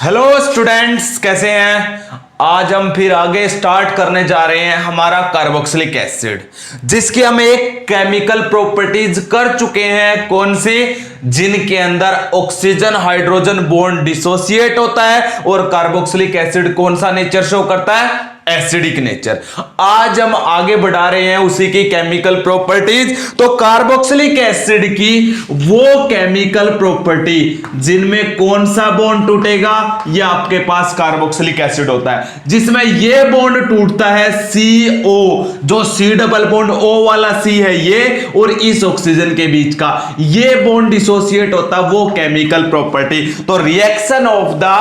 Hello students, कैसे हैं। आज हम फिर आगे स्टार्ट करने जा रहे हैं हमारा कार्बोक्सिलिक एसिड, जिसकी हम एक केमिकल प्रॉपर्टीज कर चुके हैं। कौन सी? जिनके अंदर ऑक्सीजन हाइड्रोजन बॉन्ड डिसोसिएट होता है और कार्बोक्सिलिक एसिड कौन सा नेचर शो करता है? Acidic nature. आज हम आगे बढ़ा रहे हैं उसी की केमिकल प्रॉपर्टीज। तो कार्बोक्सिलिक एसिड की वो केमिकल प्रॉपर्टी जिनमें कौन सा बॉन्ड टूटेगा? ये आपके पास कार्बोक्सिलिक एसिड होता है जिसमें ये बॉन्ड टूटता है CO, जो C डबल बॉन्ड O वाला C है ये, और इस ऑक्सीजन के बीच का ये बॉन्ड डिसोसिएट होता है, वो केमिकल प्रॉपर्टी। तो reaction of the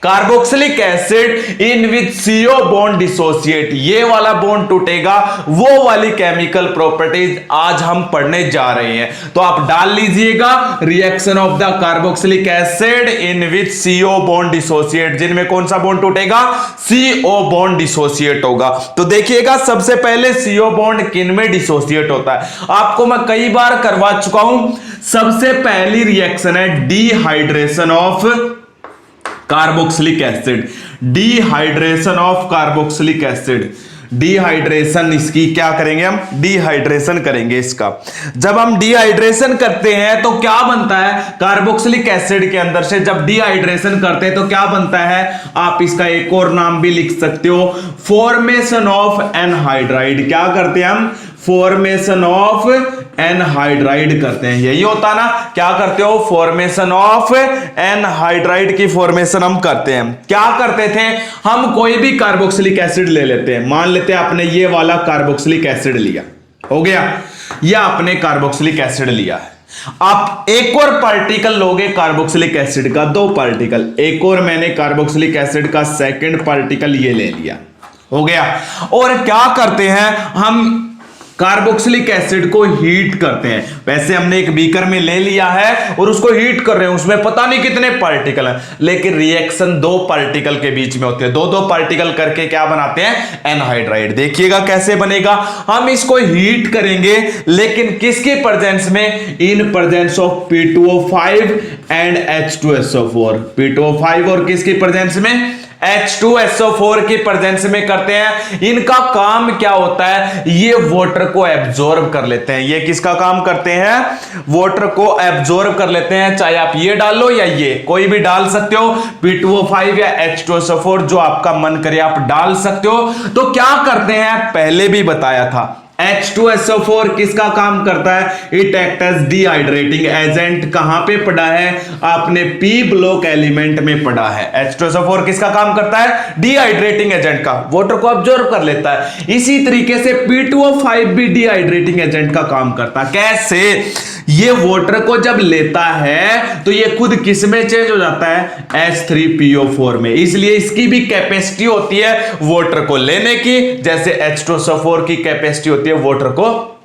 carboxylic acid in which CO bond dissociate, ये वाला बॉन्ड टूटेगा, वो वाली केमिकल प्रॉपर्टीज आज हम पढ़ने जा रहे हैं। तो आप डाल लीजिएगा reaction of the carboxylic acid in which CO bond dissociate, जिनमें कौन सा बॉन्ड टूटेगा? CO बॉन्ड डिसोसिएट होगा। तो देखिएगा, सबसे पहले CO बॉन्ड किन में डिसोसिएट होता है आपको मैं कई बार करवा चुका हूं। सबसे पहली रिएक्शन है dehydration of carboxylic acid. Dehydration of carboxylic acid, dehydration इसकी क्या करेंगे हम? डिहाइड्रेशन करेंगे इसका। जब हम डिहाइड्रेशन करते हैं तो क्या बनता है? कार्बोक्सिलिक एसिड के अंदर से जब डिहाइड्रेशन करते हैं तो क्या बनता है? आप इसका एक और नाम भी लिख सकते हो, फॉर्मेशन ऑफ एनहाइड्राइड। क्या करते हैं हम? फॉर्मेशन ऑफ एनहाइड्राइड करते हैं। यही होता ना? क्या करते हो? फॉर्मेशन ऑफ एनहाइड्राइड की फॉर्मेशन हम करते हैं। क्या करते थे हम? कोई भी कार्बोक्सिलिक एसिड ले लेते हैं। मान लेते हैं आपने ये वाला कार्बोक्सिलिक एसिड लिया, हो गया, ये आपने कार्बोक्सिलिक एसिड लिया है। आप एक और पार्टिकल लोगे कार्बोक्सिलिक एसिड का, 2 पार्टिकल, एक और मैंने कार्बोक्सिलिक एसिड का सेकंड पार्टिकल ये ले लिया, हो गया। और क्या करते हैं हम? कार्बोक्सिलिक एसिड को हीट करते हैं। वैसे हमने एक बीकर में ले लिया है और उसको हीट कर रहे हैं, उसमें पता नहीं कितने पार्टिकल हैं, लेकिन रिएक्शन 2 पार्टिकल के बीच में होती है। 2-2 पार्टिकल करके क्या बनाते हैं? एनहाइड्राइड। देखिएगा कैसे बनेगा। हम इसको हीट करेंगे, लेकिन किसके प्रेजेंस में? In presence of P2O5 and H2SO4। P2O5 और किसकी प्रेजेंस में? H2SO4 की प्रेजेंस में करते हैं। इनका काम क्या होता है? ये वाटर को एब्जॉर्ब कर लेते हैं। ये किसका काम करते हैं? वाटर को एब्जॉर्ब कर लेते हैं। चाहे आप ये डालो या ये, कोई भी डाल सकते हो, P2O5 या H2SO4, जो आपका मन करे आप डाल सकते हो। तो क्या करते हैं? पहले भी बताया था, H2SO4 किसका काम करता है? It act as dehydrating agent. कहां पे पढ़ा है आपने? P ब्लॉक एलिमेंट में पढ़ा है। H2SO4 किसका काम करता है? डिहाइड्रेटिंग एजेंट का, वाटर को अब्जॉर्ब कर लेता है। इसी तरीके से P2O5 भी डिहाइड्रेटिंग एजेंट का काम करता है। कैसे? ये वाटर को जब लेता है तो ये खुद किस में चेंज हो जाता है? H3PO4 में। इसलिए इसकी भी कैपेसिटी होती है वाटर को लेने की, जैसे H2SO4 की कैपेसिटी होती है वाटर को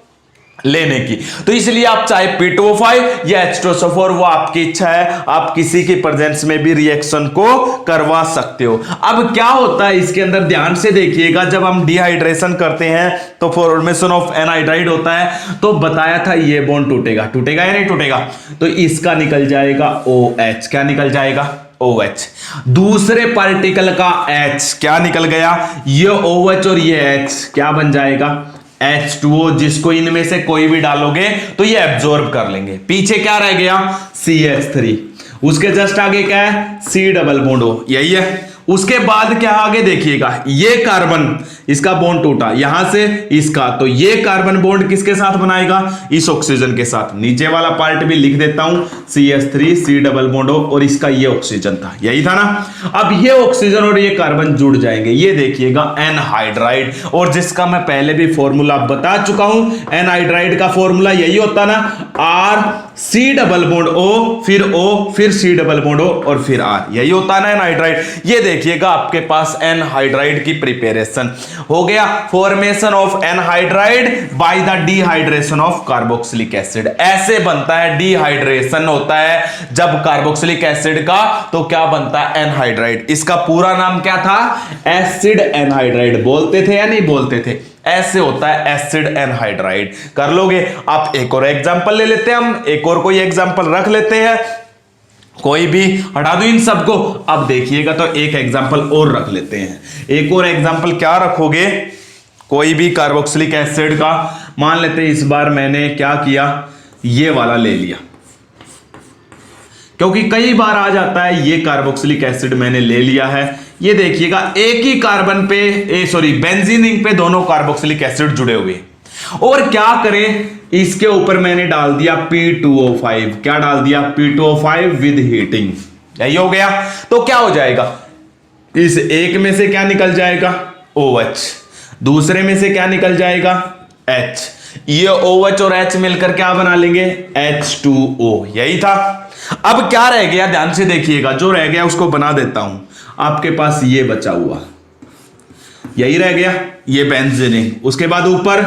लेने की। तो इसलिए आप चाहे P2O5 या H2SO4, वो आपकी इच्छा है, आप किसी की प्रेजेंस में भी रिएक्शन को करवा सकते हो। अब क्या होता है इसके अंदर, ध्यान से देखिएगा। जब हम डिहाइड्रेशन करते हैं तो फॉर्मेशन ऑफ एनहाइड्राइड होता है। तो बताया था ये बॉन्ड टूटेगा, टूटेगा या नहीं टूटेगा? तो इसका निकल जाएगा OH। क्या निकल जाएगा? OH। दूसरे पार्टिकल का H क्या निकल गया? ये OH और ये H क्या बन जाएगा? H2O, जिसको इनमें से कोई भी डालोगे तो ये एब्जॉर्ब कर लेंगे। पीछे क्या रह गया? CH3। उसके जस्ट आगे क्या है? C डबल बॉन्ड O, यही है। उसके बाद क्या आगे देखिएगा, ये कार्बन, इसका बॉन्ड टूटा यहां से इसका, तो ये कार्बन बॉन्ड किसके साथ बनाएगा? इस ऑक्सीजन के साथ। नीचे वाला पार्ट भी लिख देता हूं, CH3 C double bond O, और इसका ये ऑक्सीजन था, यही था ना। अब ये ऑक्सीजन और ये कार्बन जुड़ जाएंगे, ये देखिएगा एनहाइड्राइड, और जिसका मैं पहले भी फॉर्मूला बता चुका हूं। एनहाइड्राइड का फॉर्मूला यही होता ना, R C double bond O, फिर O, फिर C डबल बॉन्ड O, और फिर R, यही होता ना एनहाइड्राइड। ये देखिएगा आपके पास एनहाइड्राइड की प्रिपरेशन हो गया। Formation of anhydride by the dehydration of carboxylic acid. ऐसे बनता है, डिहाइड्रेशन होता है जब कार्बोक्सिलिक एसिड का, तो क्या बनता है? एनहाइड्राइड। इसका पूरा नाम क्या था? Acid anhydride. बोलते थे या नहीं बोलते थे? ऐसे होता है एसिड एनहाइड्राइड। कर लोगे आप? एक और एग्जांपल ले लेते हैं हम, एक और कोई एग्जांपल रख लेते हैं। कोई भी हटा दो इन सबको। अब देखिएगा तो एक एग्जांपल और रख लेते हैं। एक और एग्जांपल क्या रखोगे, कोई भी कार्बोक्सिलिक एसिड का मान लेते हैं। इस बार मैंने क्या किया, ये वाला ले लिया, क्योंकि कई बार आ जाता है ये कार्बोक्सिलिक एसिड मैंने ले लिया है। ये देखिएगा एक ही कार्बन पे बेंजीन रिंग पे दोनों कार्बोक्सिलिक एसिड जुड़े हुए। और क्या करें, इसके ऊपर मैंने डाल दिया P2O5। क्या डाल दिया, P2O5 विद हीटिंग। यही हो गया। तो क्या हो जाएगा, इस एक में से क्या निकल जाएगा, OH, दूसरे में से क्या निकल जाएगा, H। ये OH और H मिलकर क्या बना लेंगे, H2O। यही था। अब क्या रह गया, ध्यान से देखिएगा, जो रह गया उसको बना देता हूं। आपके पास ये बचा हुआ, यही रह गया, ये बेंजीन रिंग। उसके बाद ऊपर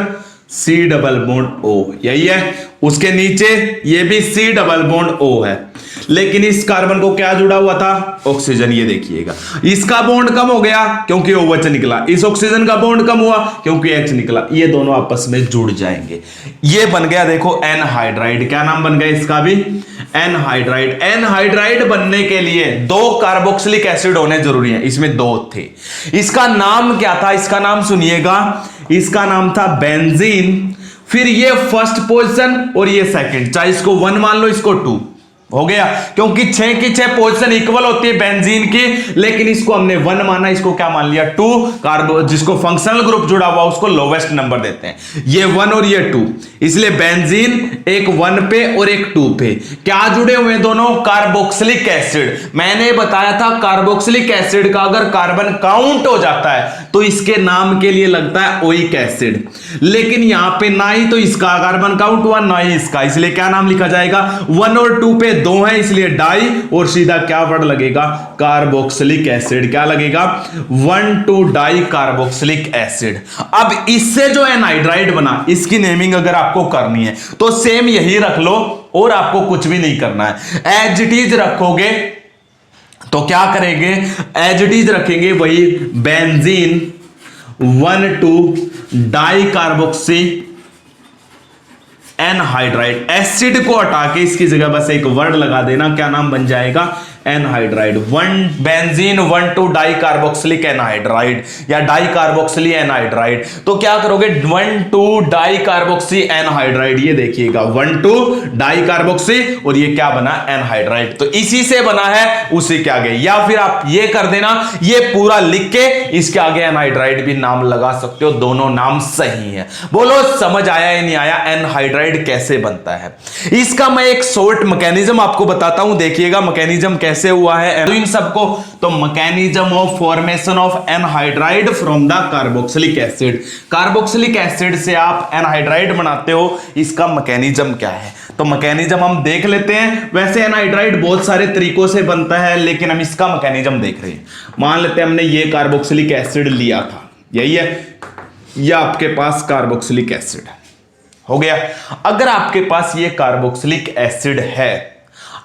C डबल बॉन्ड O, यही है। उसके नीचे ये भी C डबल बॉन्ड O है, लेकिन इस कार्बन को क्या जुड़ा हुआ था, ऑक्सीजन। ये देखिएगा, इसका बॉन्ड कम हो गया क्योंकि OH निकला, इस ऑक्सीजन का बॉन्ड कम हुआ क्योंकि H निकला। ये दोनों आपस में जुड़ जाएंगे। ये बन गया देखो एनहाइड्राइड। क्या नाम बन गया इसका भी, एनहाइड्राइड। एनहाइड्राइड बनने के लिए 2 कार्बोक्सिलिक एसिड होने जरूरी है, इसमें 2 थे। इसका नाम क्या था, इसका नाम सुनिएगा, इसका नाम था बेंजीन। फिर ये फर्स्ट पोजीशन और ये सेकंड, चाहे इसको 1 मान लो, इसको 2 हो गया, क्योंकि 6 की 6 पोजीशन इक्वल होती है बेंजीन की। लेकिन इसको हमने 1 माना, इसको क्या मान लिया, 2। कार्बो जिसको फंक्शनल ग्रुप जुड़ा हुआ उसको लोवेस्ट नंबर देते हैं। ये 1 और ये 2, इसलिए बेंजीन एक 1 पे और एक 2 पे। क्या जुड़े हुए दोनों, कार्बोक्सिलिक एसिड। मैंने बताया था कार्बोक्सिलिक एसिड का अगर कार्बन काउंट हो जाता है तो इसके नाम के लिए लगता है ओइक एसिड। लेकिन यहां पे ना ही तो इसका कार्बन काउंट हुआ ना ही इसका, इसलिए क्या नाम लिखा जाएगा, 1 और 2 पे 2 है इसलिए डाई, और सीधा क्या वर्ड लगेगा, कार्बोक्सिलिक एसिड। क्या लगेगा, 1,2 डाई कार्बोक्सिलिक एसिड। अब इससे जो एनहाइड्राइड बना, इसकी नेमिंग अगर आपको करनी है तो सेम यही रख लो और आपको कुछ भी नहीं करना है। एज इट इज रखोगे तो क्या करेंगे, एज इट इज रखेंगे वही benzene 1,2 di carboxy anhydride. Acid को हटा के इसकी जगह बस एक वर्ड लगा देना, क्या नाम बन जाएगा, anhydride. Benzene 1,2 di carboxylic anhydride या डाई कार्बोक्सिली एनहाइड्राइड। तो क्या करोगे, 1,2 डाई कार्बोक्सी एनहाइड्राइड। ये देखिएगा 1,2 डाई कार्बोक्सी और ये क्या बना, एनहाइड्राइड। तो इसी से बना है, उसी के आगे, या फिर आप ये कर देना, ये पूरा लिख के इसके आगे एनहाइड्राइड भी नाम लगा सकते हो, दोनों नाम सही है। बोलो समझ आया या नहीं आया, एनहाइड्राइड कैसे बनता है। इसका मैं एक शॉर्ट मैकेनिज्म आपको बताता हूं, देखिएगा मैकेनिज्म कैसे हुआ है इन सबको। तो mechanism of formation of anhydride from the carboxylic acid. Carboxylic acid से आप एनहाइड्राइड बनाते हो, इसका मैकेनिज्म क्या है। तो मैकेनिज्म हम देख लेते हैं। वैसे एनहाइड्राइड बहुत सारे तरीकों से बनता है, लेकिन हम इसका मैकेनिज्म देख रहे हैं। मान लेते हैं हमने ये कार्बोक्सिलिक एसिड लिया था, यही है, यह आपके पास कार्बोक्सिलिक एसिड हो गया। अगर आपके पास ये कार्बोक्सिलिक एसिड है,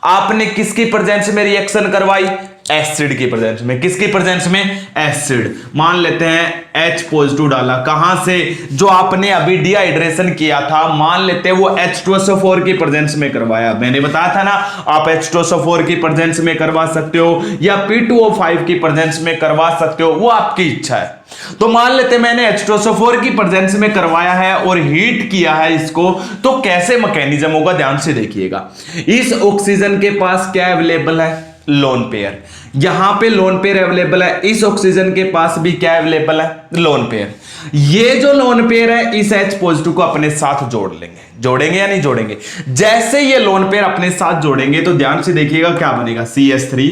आपने किसकी प्रेजेंस में रिएक्शन करवाई, एसिड की प्रेजेंस में। किसकी प्रेजेंस में, एसिड। मान लेते हैं H पॉजिटिव डाला, कहां से, जो आपने अभी डिहाइड्रेशन किया था, मान लेते हैं वो H2SO4 की प्रेजेंस में करवाया। मैंने बताया था ना, आप H2SO4 की प्रेजेंस में करवा सकते हो या P2O5 की प्रेजेंस में करवा सकते हो, वो आपकी इच्छा है। तो मान लेते मैंने H2SO4 की प्रेजेंस में करवाया है और हीट किया है इसको, तो कैसे मैकेनिज्म होगा, ध्यान से देखिएगा। इस ऑक्सीजन के पास क्या अवेलेबल है, लोन पेयर। यहां पे लोन पेयर अवेलेबल है, इस ऑक्सीजन के पास भी क्या अवेलेबल है, लोन पेयर। ये जो लोन पेयर है, इस H पॉजिटिव को अपने साथ जोड़ लेंगे। जोड़ेंगे या नहीं जोड़ेंगे। जैसे ये लोन पेयर अपने साथ जोड़ेंगे तो ध्यान से देखिएगा क्या बनेगा, CH3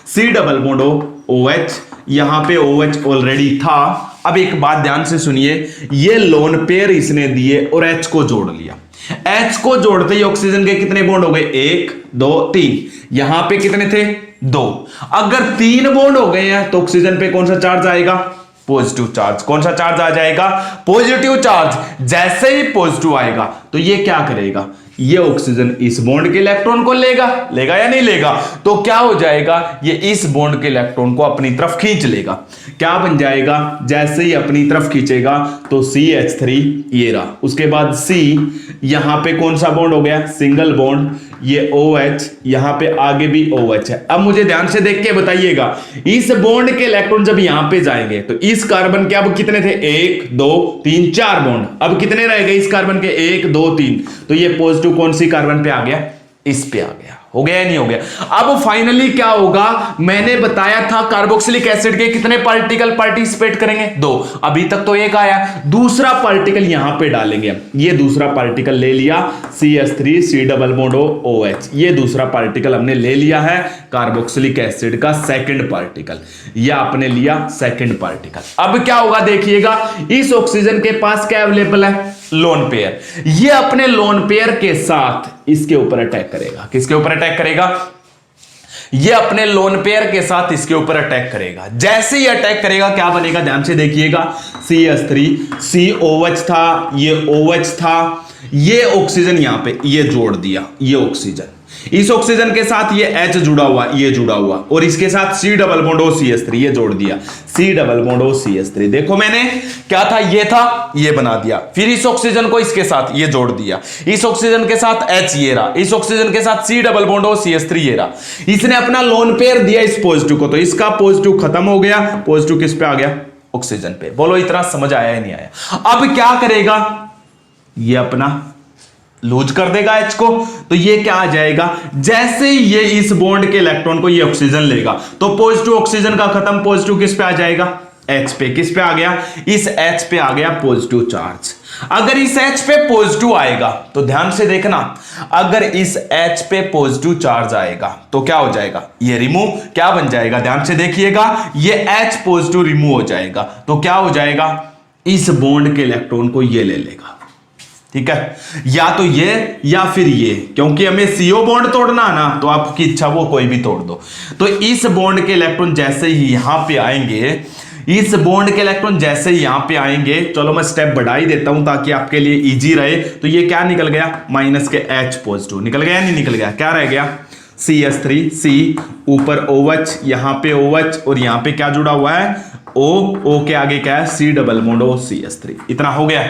C double bond OH। यहां पे OH ऑलरेडी था। अब एक बात ध्यान से सुनिए, ये लोन पेयर इसने दिए और H को जोड़ लिया। H को जोड़ते ही ऑक्सीजन के कितने बॉन्ड हो गए, 1 2 3। यहां पे कितने थे, 2। अगर 3 बॉन्ड हो गए हैं तो ऑक्सीजन पे कौन सा चार्ज आएगा, पॉजिटिव चार्ज। कौन सा चार्ज आ जाएगा, पॉजिटिव चार्ज। जैसे ही पॉजिटिव आएगा तो ये क्या करेगा, ये ऑक्सीजन इस बॉन्ड के इलेक्ट्रॉन को लेगा, लेगा या नहीं लेगा। तो क्या हो जाएगा, ये इस बॉन्ड के इलेक्ट्रॉन को अपनी तरफ खींच लेगा। क्या बन जाएगा, जैसे ही अपनी तरफ खींचेगा तो CH3 ये रहा। उसके बाद C, यहां पे कौन सा बॉन्ड हो गया, सिंगल बॉन्ड। ये OH, यहां पे आगे भी OH है। अब मुझे ध्यान से देख के बताइएगा, इस बॉन्ड के इलेक्ट्रॉन जब यहां पे जाएंगे तो इस कार्बन के अब कितने थे, 1 2 3 4 बॉन्ड, अब कितने रह गए इस कार्बन के, 1 2 3, तो ये पॉजिटिव कौन सी कार्बन पे आ गया, इस पे आ गया। हो गया या नहीं हो गया? अब फाइनली क्या होगा, मैंने बताया था कार्बोक्सिलिक एसिड के कितने पार्टिकल पार्टिसिपेट करेंगे, 2, अभी तक तो एक आया, दूसरा पार्टिकल यहां पे डालेंगे, ये दूसरा पार्टिकल ले लिया CH3 C double bond OH, ये दूसरा पार्टिकल हमने ले लिया है कार्बोक्सिलिक एसिड का सेकंड पार्टिकल, ये आपने लिया सेकंड पार्टिकल। अब क्या होगा देखिएगा, इस ऑक्सीजन के पास क्या अवेलेबल है, लोन पेयर, ये अपने लोन पेयर के साथ इसके ऊपर अटैक करेगा, किसके ऊपर अटैक करेगा, ये अपने लोन पेयर के साथ इसके ऊपर अटैक करेगा। जैसे ही अटैक करेगा क्या बनेगा, ध्यान से देखिएगा, CH3 COH था, ये OH था, ये ऑक्सीजन यहां पे ये जोड़ दिया, ये ऑक्सीजन, इस ऑक्सीजन के साथ ये H जुड़ा हुआ, ये जुड़ा हुआ, और इसके साथ C डबल बॉन्ड CH3 ये जोड़ दिया, C डबल बॉन्ड CH3, देखो मैंने क्या था, ये था, ये बना दिया, फिर इस ऑक्सीजन को इसके साथ ये जोड़ दिया, इस ऑक्सीजन के साथ H ये रहा, इस ऑक्सीजन के साथ C डबल बॉन्ड CH3 ये रहा, इसने अपना लोन पेयर दिया इस पॉजिटिव को, तो इसका पॉजिटिव खत्म हो गया, पॉजिटिव किस पे आ गया, ऑक्सीजन पे। बोलो इतना समझ आया या नहीं आया? अब क्या करेगा, ये अपना लूज कर देगा H को, तो ये क्या आ जाएगा, जैसे ही ये इस बॉन्ड के इलेक्ट्रॉन को ये ऑक्सीजन लेगा तो पॉजिटिव ऑक्सीजन का खत्म, पॉजिटिव किस पे आ जाएगा, H पे, किस पे आ गया, इस H पे आ गया पॉजिटिव चार्ज। अगर इस H पे पॉजिटिव आएगा तो ध्यान से देखना, अगर इस H पे पॉजिटिव चार्ज आएगा तो क्या हो जाएगा, ये रिमूव, क्या बन जाएगा, ध्यान से देखिएगा, ये H पॉजिटिव रिमूव हो जाएगा, तो क्या हो जाएगा, इस बॉन्ड के इलेक्ट्रॉन को ये ले लेगा, ठीक है, या तो ये या फिर ये, क्योंकि हमें CO बॉन्ड तोड़ना है ना, तो आपकी इच्छा वो कोई भी तोड़ दो। तो इस बॉन्ड के इलेक्ट्रॉन जैसे ही यहां पे आएंगे, इस बॉन्ड के इलेक्ट्रॉन जैसे ही यहां पे आएंगे, चलो मैं स्टेप बढ़ा ही देता हूं ताकि आपके लिए इजी रहे, तो ये क्या निकल गया, माइनस के H पॉजिटिव निकल गया, नहीं निकल गया, क्या रह गया, CH3 C, ऊपर OH, यहां पे OH, और यहां पे क्या जुड़ा हुआ है, O के आगे क्या है, C डबल बॉन्ड CH3, इतना हो गया।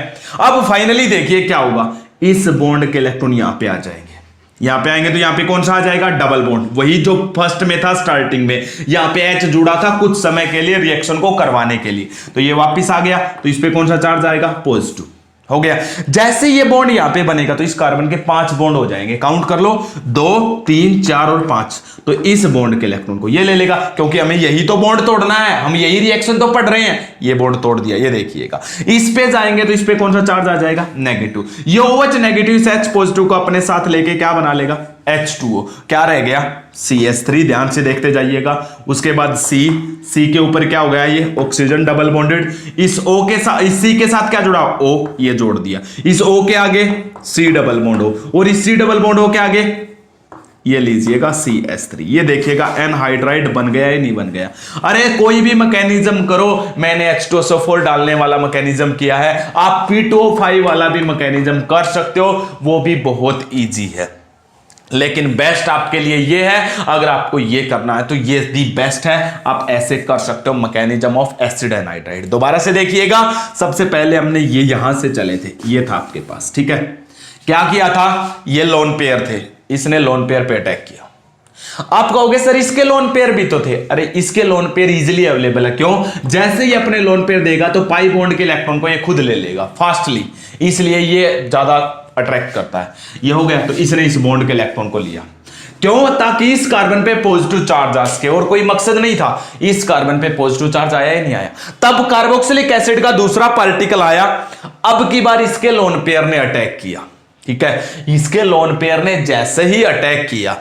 अब फाइनली देखिए क्या होगा, इस बॉन्ड के इलेक्ट्रॉन यहां पे आ जाएंगे, यहां पे आएंगे तो यहां पे कौन सा आ जाएगा, डबल बॉन्ड, वही जो फर्स्ट में था स्टार्टिंग में, यहां पे H जुड़ा था कुछ समय के लिए रिएक्शन को करवाने के लिए, तो ये वापस आ गया, तो इस पे कौन सा चार्ज आएगा, पॉजिटिव, हो गया। जैसे ये बॉन्ड यहां पे बनेगा तो इस कार्बन के 5 बॉन्ड हो जाएंगे, काउंट कर लो, 2 3 4 और 5, तो इस बॉन्ड के इलेक्ट्रॉन को ये ले लेगा, क्योंकि हमें यही तो बॉन्ड तोड़ना है, हम यही रिएक्शन तो पढ़ रहे हैं, ये बॉन्ड तोड़ दिया, ये देखिएगा, इस पे जाएंगे तो इस पे कौन सा चार्ज आ जाएगा, नेगेटिव, ये OH नेगेटिव से H पॉजिटिव को अपने साथ लेके क्या बना लेगा, H2O, क्या रह गया, CH3, ध्यान से देखते जाइएगा, उसके बाद C के ऊपर क्या हो गया, ये ऑक्सीजन डबल बॉन्डेड, इस O के साथ, इस C के साथ क्या जुड़ा, O, ये जोड़ दिया, इस O के आगे C डबल बॉन्ड O, और इस C डबल बॉन्ड O के आगे ये लीजिएगा CH3, ये देखिएगा एनहाइड्राइड बन गया या नहीं बन गया। अरे कोई भी मैकेनिज्म करो, मैंने H2SO4 डालने वाला मैकेनिज्म किया है, आप P2O5 वाला भी मैकेनिज्म कर सकते हो, वो भी बहुत इजी है, लेकिन बेस्ट आपके लिए ये है, अगर आपको ये करना है तो ये दी बेस्ट है, आप ऐसे कर सकते हो मैकेनिज्म ऑफ एसिड एनहाइड्राइड। दोबारा से देखिएगा, सबसे पहले हमने ये यहां से चले थे, ये था आपके पास, ठीक है, क्या किया था, ये लोन पेयर थे, इसने लोन पेयर पे अटैक किया। आप कहोगे सर इसके लोन पेयर भी तो थे, अरे इसके लोन पेयर इजीली अवेलेबल है, क्यों, जैसे ही अपने लोन पेयर देगा तो पाई बॉन्ड के इलेक्ट्रॉन को ये खुद ले लेगा फास्टली, इसलिए ये ज्यादा अट्रैक्ट करता है। ये हो गया, तो इसने इस बॉन्ड के इलेक्ट्रॉन को लिया, क्यों, ताकि इस कार्बन पे पॉजिटिव चार्ज आ सके, और कोई मकसद नहीं था, इस कार्बन पे पॉजिटिव चार्ज आया ही नहीं आया। तब कार्बोक्सिलिक एसिड का दूसरा पार्टिकल आया, अब की बार इसके लोन पेयर ने अटैक किया, ठीक है, इसके लोन पेयर ने जैसे ही अटैक किया,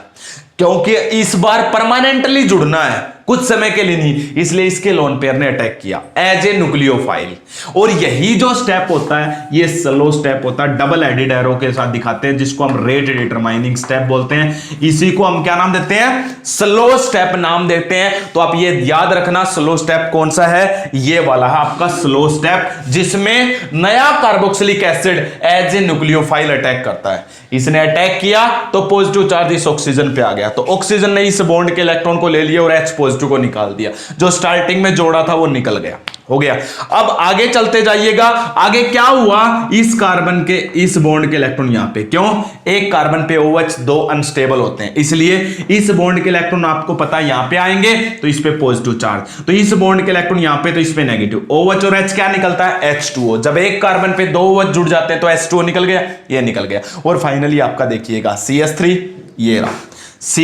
क्योंकि इस बार परमानेंटली जुड़ना है, कुछ समय के लिए नहीं, इसलिए इसके लोन पेयर ने अटैक किया एज ए न्यूक्लियोफाइल। और यही जो स्टेप होता है ये स्लो स्टेप होता है, डबल एडेड एरो के साथ दिखाते हैं, जिसको हम रेट डिटरमाइनिंग स्टेप बोलते हैं। इसी को हम क्या नाम देते हैं, स्लो स्टेप नाम देते हैं। तो आप ये याद रखना, स्लो स्टेप कौन सा है, ये वाला है आपका स्लो स्टेप, जिसमें नया carboxylic acid as a nucleophile attack करता है। इसने अटैक किया तो पॉजिटिव चार्ज इस ऑक्सीजन पे आ गया, तो ऑक्सीजन ने इस बॉन्ड के इलेक्ट्रॉन को ले लिया और H पॉजिटिव को निकाल दिया, जो स्टार्टिंग में जोड़ा था वो निकल गया, हो गया। अब आगे चलते जाइएगा, आगे क्या हुआ, इस कार्बन के इस बॉन्ड के इलेक्ट्रॉन यहां पे, क्यों, एक कार्बन पे OH, दो अनस्टेबल होते हैं, इसलिए इस बॉन्ड के इलेक्ट्रॉन आपको पता है यहां पे आएंगे तो इस पे पॉजिटिव चार्ज, तो इस बॉन्ड के इलेक्ट्रॉन यहां पे तो इस पे नेगेटिव, OH और H क्या निकलता है, H2O। जब एक कार्बन पे दो OH जुड़ जाते हैं तो H2O निकल गया, ये निकल गया। और फाइनली आपका देखिएगा CH3, ये रहा C,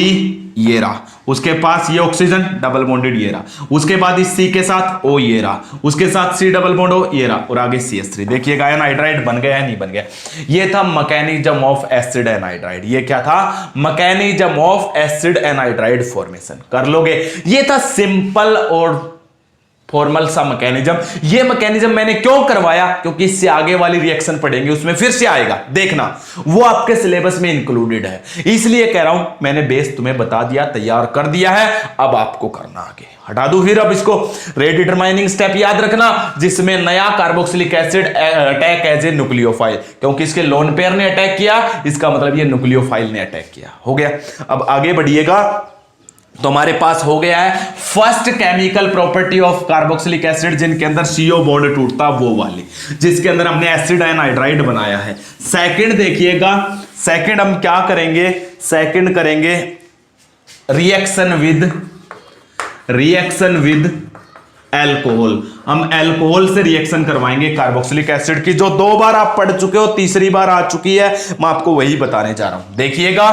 ये रहा, उसके पास ये ऑक्सीजन डबल बॉन्डेड, ये रहा, उसके बाद इस C के साथ O, ये रहा, उसके साथ C डबल बॉन्ड O, ये रहा, और आगे CH3। देखिएगा एनहाइड्राइड बन गया है, नहीं बन गया। ये था मैकेनिज्म ऑफ एसिड एनहाइड्राइड, ये क्या था, mechanism of acid anhydride formation, कर लोगे। ये था सिंपल और फॉर्मल सा मैकेनिज्म। ये मैकेनिज्म मैंने क्यों करवाया, क्योंकि इससे आगे वाली रिएक्शन पढ़ेंगे उसमें फिर से आएगा, देखना, वो आपके सिलेबस में इंक्लूडेड है, इसलिए कह रहा हूं मैंने बेस तुम्हें बता दिया, तैयार कर दिया है, अब आपको करना आगे। हटा दूं फिर अब इसको, रेडिटरमाइनिंग स्टेप याद रखना, जिसमें नया carboxylic acid attack as a nucleophile, क्योंकि इसके लोन पेयर ने अटैक किया, इसका मतलब ये न्यूक्लियोफाइल ने अटैक किया, हो गया। अब आगे बढ़िएगा, तो हमारे पास हो गया है first chemical property of carboxylic acid, जिनके अंदर CO बॉन्ड टूटता, वो वाली, जिसके अंदर हमने एसिड एनहाइड्राइड बनाया है। सेकंड देखिएगा, सेकंड हम क्या करेंगे, सेकंड करेंगे रिएक्शन विद एल्कोहल। हम एल्कोहल से रिएक्शन करवाएंगे कार्बोक्सिलिक एसिड की, जो 2 बार आप पढ़ चुके हो, तीसरी बार आ चुकी है, मैं आपको वही बताने जा रहा हूं। देखिएगा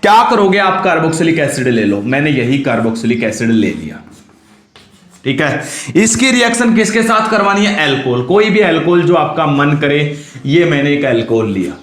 क्या करोगे आप, कार्बोक्सिलिक एसिड ले लो, मैंने यही कार्बोक्सिलिक एसिड ले लिया, ठीक है। इसकी रिएक्शन किसके साथ करवानी है, एल्कोहल, कोई भी एल्कोहल जो आपका मन करे। ये मैंने एक एल्कोहल लिया,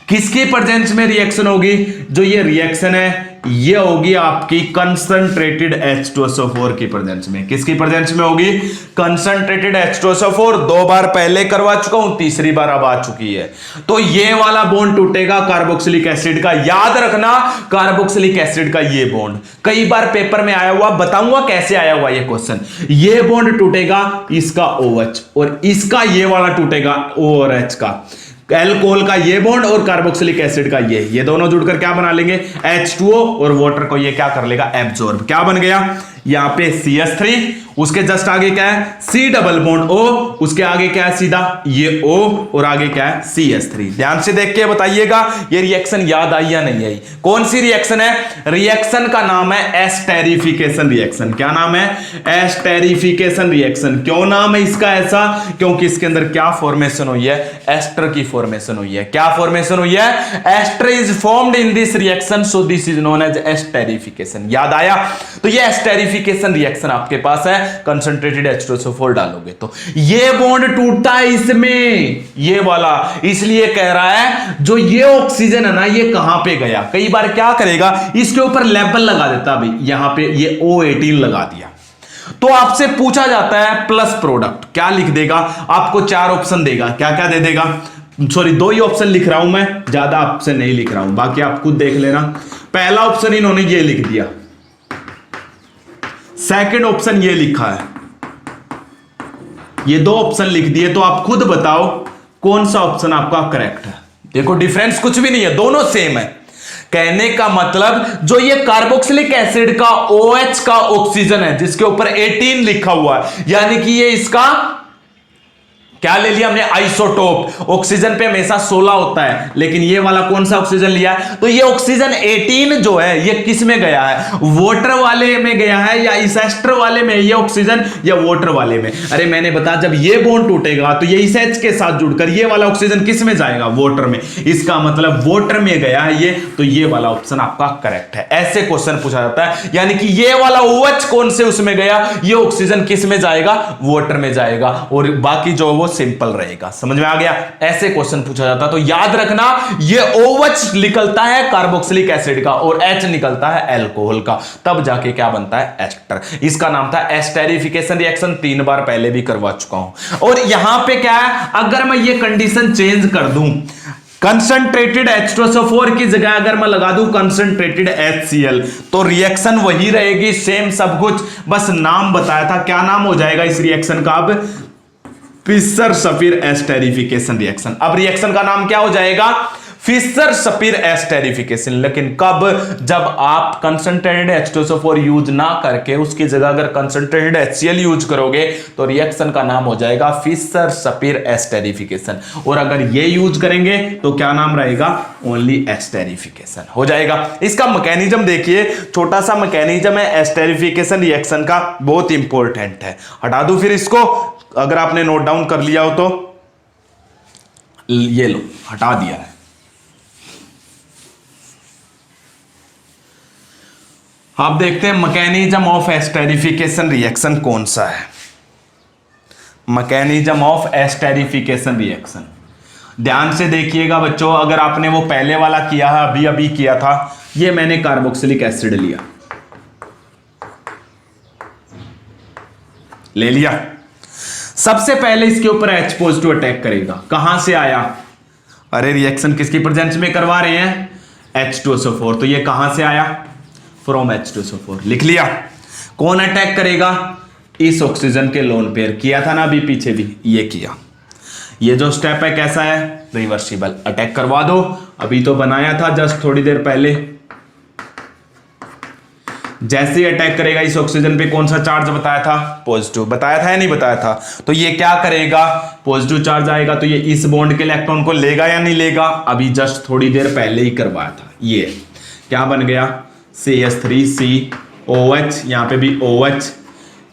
किसके प्रेजेंस में रिएक्शन होगी, जो ये रिएक्शन है ये होगी आपकी कंसंट्रेटेड H2SO4 की प्रेजेंस में। किसकी प्रेजेंस में होगी, कंसंट्रेटेड H2SO4। 2 बार पहले करवा चुका हूं, तीसरी बार अब आ चुकी है, तो ये वाला बॉन्ड टूटेगा कार्बोक्सिलिक एसिड का। याद रखना कार्बोक्सिलिक एसिड का ये बॉन्ड कई बार पेपर में आया हुआ, बताऊंगा कैसे आया हुआ ये क्वेश्चन। ये बॉन्ड टूटेगा इसका OH, और इसका ये वाला टूटेगा O और H का, एल्कोहल का ये बॉन्ड और कार्बोक्सिलिक एसिड का ये दोनों जुड़कर क्या बना लेंगे, H2O, और वाटर को ये क्या कर लेगा, एब्जॉर्ब। क्या बन गया, यहां पे CH3, उसके जस्ट आगे क्या है, C डबल बॉन्ड O, उसके आगे क्या है, सीधा ये O, और आगे क्या है, CH3। ध्यान से देख के बताइएगा ये रिएक्शन याद आई या नहीं आई। कौन सी रिएक्शन है, रिएक्शन का नाम है एस्टेरिफिकेशन रिएक्शन। क्या नाम है, एस्टेरिफिकेशन रिएक्शन। क्यों नाम है इसका ऐसा, क्योंकि इसके अंदर क्या फॉर्मेशन हुई है, एस्टर की फॉर्मेशन हुई है। क्या फॉर्मेशन हुई है, ester is formed in this reaction, so this is known as esterification. याद आया, तो ये एस्टेरिफिकेशन रिएक्शन आपके पास है, कंसंट्रेटेड H2SO4 डालोगे तो ये बॉन्ड टूटता है इसमें, ये वाला, इसलिए कह रहा है जो ये ऑक्सीजन है ना, ये कहां पे गया, कई बार क्या करेगा, इसके ऊपर लेबल लगा देता, भाई यहां पे ये O18 लगा दिया, तो आपसे पूछा जाता है प्लस प्रोडक्ट, क्या लिख देगा, आपको 4 ऑप्शन देगा, क्या क्या दे देगा, सॉरी 2 ही ऑप्शन लिख रहा हूं मैं, ज्यादा आपसे नहीं लिख रहा हूं, बाकी आप खुद देख लेना। पहला ऑप्शन इन्होंने ये लिख दिया, सेकंड ऑप्शन ये लिखा है, ये 2 ऑप्शन लिख दिए, तो आप खुद बताओ कौन सा ऑप्शन आपका करेक्ट है। देखो डिफरेंस कुछ भी नहीं है, दोनों सेम है। कहने का मतलब जो ये कार्बोक्सिलिक एसिड का OH का ऑक्सीजन है, जिसके ऊपर 18 लिखा हुआ है, यानी कि ये इसका क्या ले लिया हमने, आइसोटोप। ऑक्सीजन पे हमेशा 16 होता है, लेकिन ये वाला कौन सा ऑक्सीजन लिया है, तो ये ऑक्सीजन 18 जो है ये किस में गया है, वाटर वाले में गया है या इस एस्टर वाले में, ये ऑक्सीजन या वाटर वाले में। अरे मैंने बताया जब ये बॉन्ड टूटेगा तो ये इस H के साथ जुड़कर ये वाला ऑक्सीजन किस में जाएगा, वाटर में, इसका मतलब वाटर में गया है ये, तो ये वाला ऑप्शन आपका करेक्ट है। ऐसे क्वेश्चन पूछा जाता है, यानी कि ये वाला OH कौन से उसमें गया, ये ऑक्सीजन किस में जाएगा, वाटर में जाएगा, और बाकी जो वो सिंपल रहेगा। समझ में आ गया, ऐसे क्वेश्चन पूछा जाता है। तो याद रखना ये OH निकलता है कार्बोक्सिलिक एसिड का और H निकलता है अल्कोहल का, तब जाके क्या बनता है, एस्टर। इसका नाम था एस्टेरिफिकेशन रिएक्शन, 3 बार पहले भी करवा चुका हूं। और यहां पे क्या है, अगर मैं ये कंडीशन चेंज कर दूं, कंसंट्रेटेड H2SO4 की जगह अगर मैं लगा दूं कंसंट्रेटेड HCl, तो रिएक्शन वही रहेगी, सेम सब कुछ, बस नाम बताया था। क्या नाम हो जाएगा इस रिएक्शन का, अब फिशर सफीर एस्टेरिफिकेशन रिएक्शन। अब रिएक्शन का नाम क्या हो जाएगा, फिशर सपीर एस्टेरिफिकेशन। लेकिन कब? जब आप कंसंट्रेटेड H2SO4 यूज ना करके उसकी जगह अगर कंसंट्रेटेड HCl यूज करोगे तो रिएक्शन का नाम हो जाएगा फिशर सपीर एस्टेरिफिकेशन। और अगर ये यूज करेंगे तो क्या नाम रहेगा? ओनली एस्टेरिफिकेशन हो जाएगा। इसका मैकेनिज्म देखिए, छोटा सा मैकेनिज्म है एस्टेरिफिकेशन रिएक्शन का, बहुत इंपॉर्टेंट है। हटा दूं फिर इसको, अगर आपने नोट डाउन कर लिया हो तो ये लो, हटा दिया है। आप देखते हैं मैकेनिज्म ऑफ एस्टेरिफिकेशन रिएक्शन कौन सा है। मैकेनिज्म ऑफ एस्टेरिफिकेशन रिएक्शन ध्यान से देखिएगा बच्चों। अगर आपने वो पहले वाला किया है, अभी अभी किया था, ये मैंने कार्बोक्सिलिक एसिड लिया, ले लिया। सबसे पहले इसके ऊपर H पॉजिटिव अटैक करेगा। कहां से आया? अरे रिएक्शन किसकी प्रेजेंस में करवा रहे हैं? H2SO4। तो ये कहां से आया? From H2SO4। लिख लिया। कौन अटैक करेगा? इस ऑक्सीजन के लोन पेयर। किया था ना अभी पीछे भी, ये किया। ये जो स्टेप है कैसा है? रिवर्सिबल। अटैक करवा दो। अभी तो बनाया था जस्ट थोड़ी देर पहले। जैसे ही अटैक करेगा इस ऑक्सीजन पे, कौन सा चार्ज बताया था? पॉजिटिव। बताया था या नहीं बताया था? तो ये क्या करेगा? पॉजिटिव चार्ज आएगा तो ये इस बॉन्ड के इलेक्ट्रॉन को लेगा या नहीं लेगा? अभी जस्ट थोड़ी देर पहले ही करवाया था। ये क्या बन गया? CH3COH, यहां पे भी OH।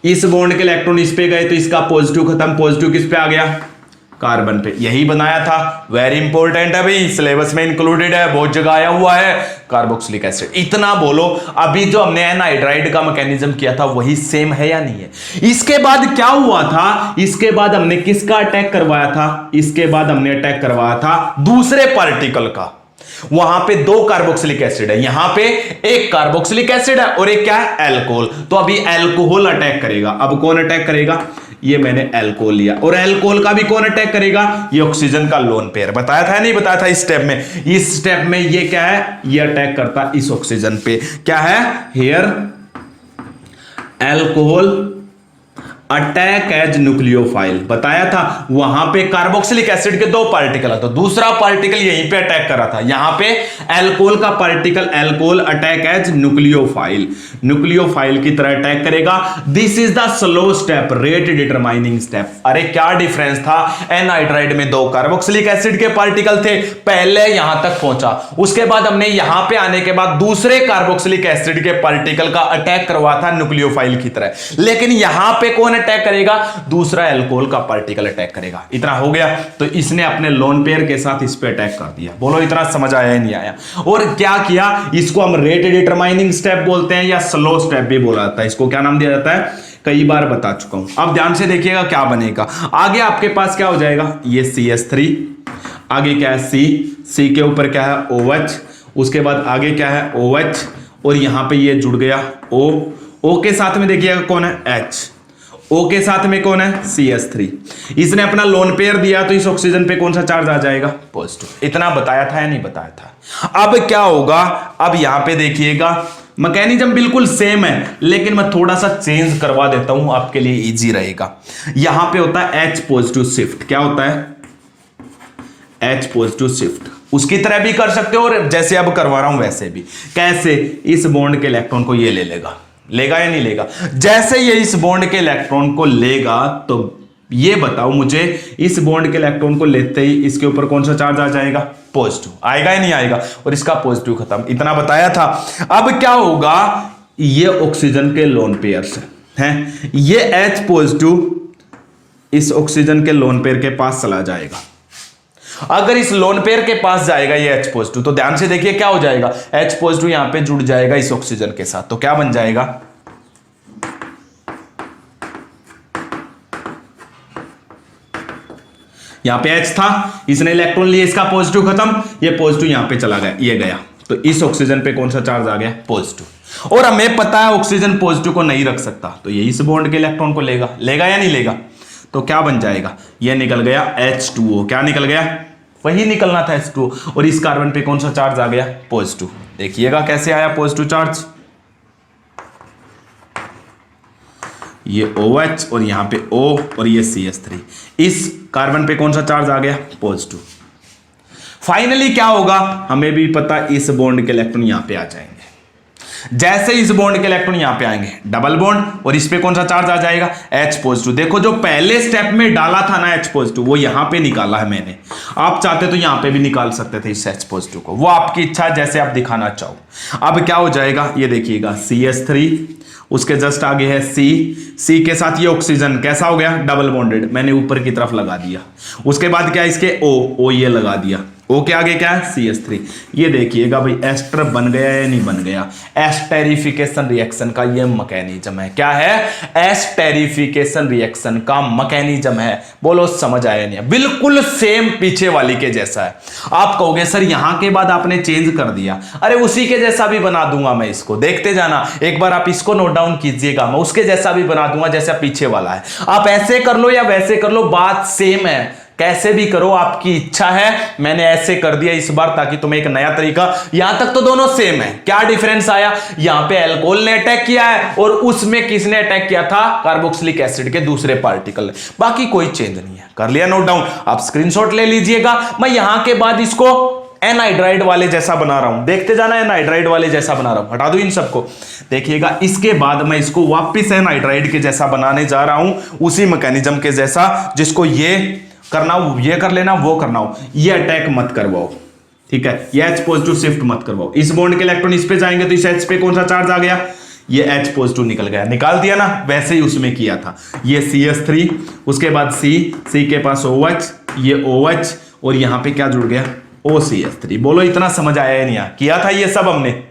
इस बॉन्ड के इलेक्ट्रॉन इस पे गए तो इसका पॉजिटिव खत्म, पॉजिटिव किस पे आ गया? कार्बन पे। यही बनाया था। वेरी इंपॉर्टेंट है भाई, सिलेबस में इंक्लूडेड है, बहुत जगह आया हुआ है कार्बोक्सिलिक एसिड। इतना बोलो, अभी जो हमने एनहाइड्राइड का मैकेनिज्म किया था वही सेम है या नहीं है? इसके बाद क्या हुआ था? इसके बाद हमने किसका अटैक करवाया था? इसके बाद हमने अटैक करवाया था दूसरे पार्टिकल का। वहां पे 2 कार्बोक्सिलिक एसिड है, यहां पे एक कार्बोक्सिलिक एसिड है और एक क्या है? अल्कोहल। तो अभी अल्कोहल अटैक करेगा। अब कौन अटैक करेगा? ये मैंने अल्कोहल लिया। और अल्कोहल का भी कौन अटैक करेगा? ये ऑक्सीजन का लोन पेयर। बताया था नहीं बताया था? इस स्टेप में, इस स्टेप में ये क्या है? ये अटैक करता इस ऑक्सीजन पे। क्या है? Here alcohol attack as nucleophile. बताया था वहां पे कार्बोक्सिलिक एसिड के 2 पार्टिकल है, तो दूसरा पार्टिकल यहीं पे अटैक कर रहा था। यहां पे अल्कोहल का particle, alcohol attack as nucleophile, nucleophile की तरह अटैक करेगा। This is the slow step, rate determining step. अरे क्या डिफरेंस था? एनहाइड्राइड में 2 कार्बोक्सिलिक एसिड के पार्टिकल थे, पहले यहां तक पहुंचा, उसके बाद हमने यहां पे आने के बाद दूसरे कार्बोक्सिलिक एसिड के पार्टिकल का अटैक करवा था न्यूक्लियोफाइल की तरह। लेकिन यहां पे कौन अटैक करेगा? दूसरा अल्कोहल का पार्टिकल अटैक करेगा। इतना हो गया। तो इसने अपने लोन पेयर के साथ इस पे अटैक कर दिया। बोलो इतना समझ आया या नहीं आया? और क्या किया? इसको हम रेट डिटरमाइनिंग स्टेप बोलते हैं या स्लो स्टेप भी बोला जाता है। इसको क्या नाम दिया जाता है? कई बार बता चुका हूं। अब ध्यान से देखिएगा क्या बनेगा। आगे आपके पास क्या हो जाएगा? ये CH3, आगे क्या है? C के ऊपर क्या है? OH, उसके बाद आगे क्या है? OH, और यहां पे ये जुड़ गया O के साथ में देखिएगा कौन है? H, O के साथ में कौन है? CH3। इसने अपना लोन पेयर दिया तो इस ऑक्सीजन पे कौन सा चार्ज आ जाएगा? पॉजिटिव। इतना बताया था या नहीं बताया था? अब क्या होगा? अब यहां पे देखिएगा मैकेनिज्म बिल्कुल सेम है, लेकिन मैं थोड़ा सा चेंज करवा देता हूं, आपके लिए इजी रहेगा। यहां पे होता है H पॉजिटिव शिफ्ट। क्या होता है? H positive shift. उसकी तरह भी कर सकते हो और जैसे अब करवा रहा हूं वैसे भी। कैसे? इस बॉन्ड के इलेक्ट्रॉन को ये ले लेगा, लेगा या नहीं लेगा? जैसे ये इस बॉन्ड के इलेक्ट्रॉन को लेगा तो ये बताओ मुझे, इस बॉन्ड के इलेक्ट्रॉन को लेते ही इसके ऊपर कौन सा चार्ज आ जाएगा? पॉजिटिव। आएगा या नहीं आएगा? और इसका पॉजिटिव खत्म। इतना बताया था। अब क्या होगा? ये ऑक्सीजन के लोन पेयर्स हैं, ये H पॉजिटिव इस ऑक्सीजन के लोन पेयर के पास चला जाएगा। अगर इस लोन पेयर के पास जाएगा ये H पॉजिटिव, तो ध्यान से देखिए क्या हो जाएगा? H पॉजिटिव यहां पे जुड़ जाएगा इस ऑक्सीजन के साथ, तो क्या बन जाएगा? यहां पे H था, इसने इलेक्ट्रॉन लिए, इसका पॉजिटिव खत्म, ये पॉजिटिव यहां पे चला गया, ये गया, तो इस ऑक्सीजन पे कौन सा चार्ज आ गया? पॉजिटिव। और हमें पता है ऑक्सीजन पॉजिटिव को नहीं रख सकता, तो ये इस बॉन्ड के इलेक्ट्रॉन को लेगा, लेगा या नहीं लेगा? तो क्या बन जाएगा? ये निकल गया H2O। क्या निकल गया? वही निकलना था H2O। और इस कार्बन पे कौन सा चार्ज आ गया? पॉजिटिव। देखिएगा कैसे आया पॉजिटिव चार्ज। ये OH और यहां पे O और ये CH3, इस कार्बन पे कौन सा चार्ज आ गया? पॉजिटिव। फाइनली क्या होगा हमें भी पता, इस बॉन्ड के इलेक्ट्रॉन यहां पे आ जाएंगे। जैसे इस बॉन्ड के इलेक्ट्रॉन यहां पे आएंगे डबल बॉन्ड, और इस पे कौन सा चार्ज आ जाएगा, H पॉजिटिव। देखो जो पहले स्टेप में डाला था ना H पॉजिटिव, वो यहां पे निकाला है मैंने। आप चाहते तो यहां पे भी निकाल सकते थे इस H पॉजिटिव को, वो आपकी इच्छा है, जैसे आप दिखाना चाहो। अब क्या हो जाएगा ये देखिएगा, CH3, उसके जस्ट आगे है C के साथ ये ऑक्सीजन कैसा हो गया, डबल बॉन्डेड, मैंने ऊपर की तरफ लगा दिया। उसके बाद क्या इसके O ये लगा दिया, O के आगे क्या है CH3। ये देखिएगा भाई एस्टर बन गया या नहीं बन गया। एस्टेरिफिकेशन रिएक्शन का ये मैकेनिज्म है, क्या है, एस्टेरिफिकेशन रिएक्शन का मैकेनिज्म है। बोलो समझ आया नहीं, बिल्कुल सेम पीछे वाली के जैसा है। आप कहोगे सर यहां के बाद आपने चेंज कर दिया, अरे उसी के जैसा भी बना दूंगा मैं इसको, देखते जाना, एक बार आप इसको नोट डाउन कीजिएगा, मैं उसके जैसा भी बना दूंगा जैसा पीछे वाला है। आप ऐसे कर लो या वैसे कर लो, बात सेम है, कैसे भी करो आपकी इच्छा है। मैंने ऐसे कर दिया इस बार ताकि तुम्हें एक नया तरीका, यहां तक तो दोनों सेम है। क्या डिफरेंस आया, यहां पे अल्कोहल ने अटैक किया है और उसमें किसने अटैक किया था, कार्बोक्सिलिक एसिड के दूसरे पार्टिकल। बाकी कोई चेंज नहीं है, कर लिया नोट डाउन, आप स्क्रीनशॉट ले लीजिएगा। मैं यहां के बाद इसको एनहाइड्राइड वाले जैसा बना रहा हूं, देखते जाना, एनहाइड्राइड वाले जैसा बना रहा हूं, हटा दो इन सबको। देखिएगा इसके बाद मैं इसको वापस एनहाइड्राइड के जैसा बनाने जा रहा हूं, उसी मैकेनिज्म के जैसा, जिसको ये करना हो ये कर लेना, वो करना हो ये अटैक मत करवाओ, ठीक है, ये H पॉजिटिव शिफ्ट मत करवाओ। इस बॉन्ड के इलेक्ट्रॉन इस पे जाएंगे तो इस H पे कौन सा चार्ज आ गया, ये H पॉजिटिव निकल गया, निकाल दिया ना, वैसे ही उसमें किया था। ये CH3, उसके बाद C के पास OH, ये OH, और यहां पे क्या जुड़ गया, OCH3। बोलो इतना समझ आया नहीं, किया था ये सब हमने,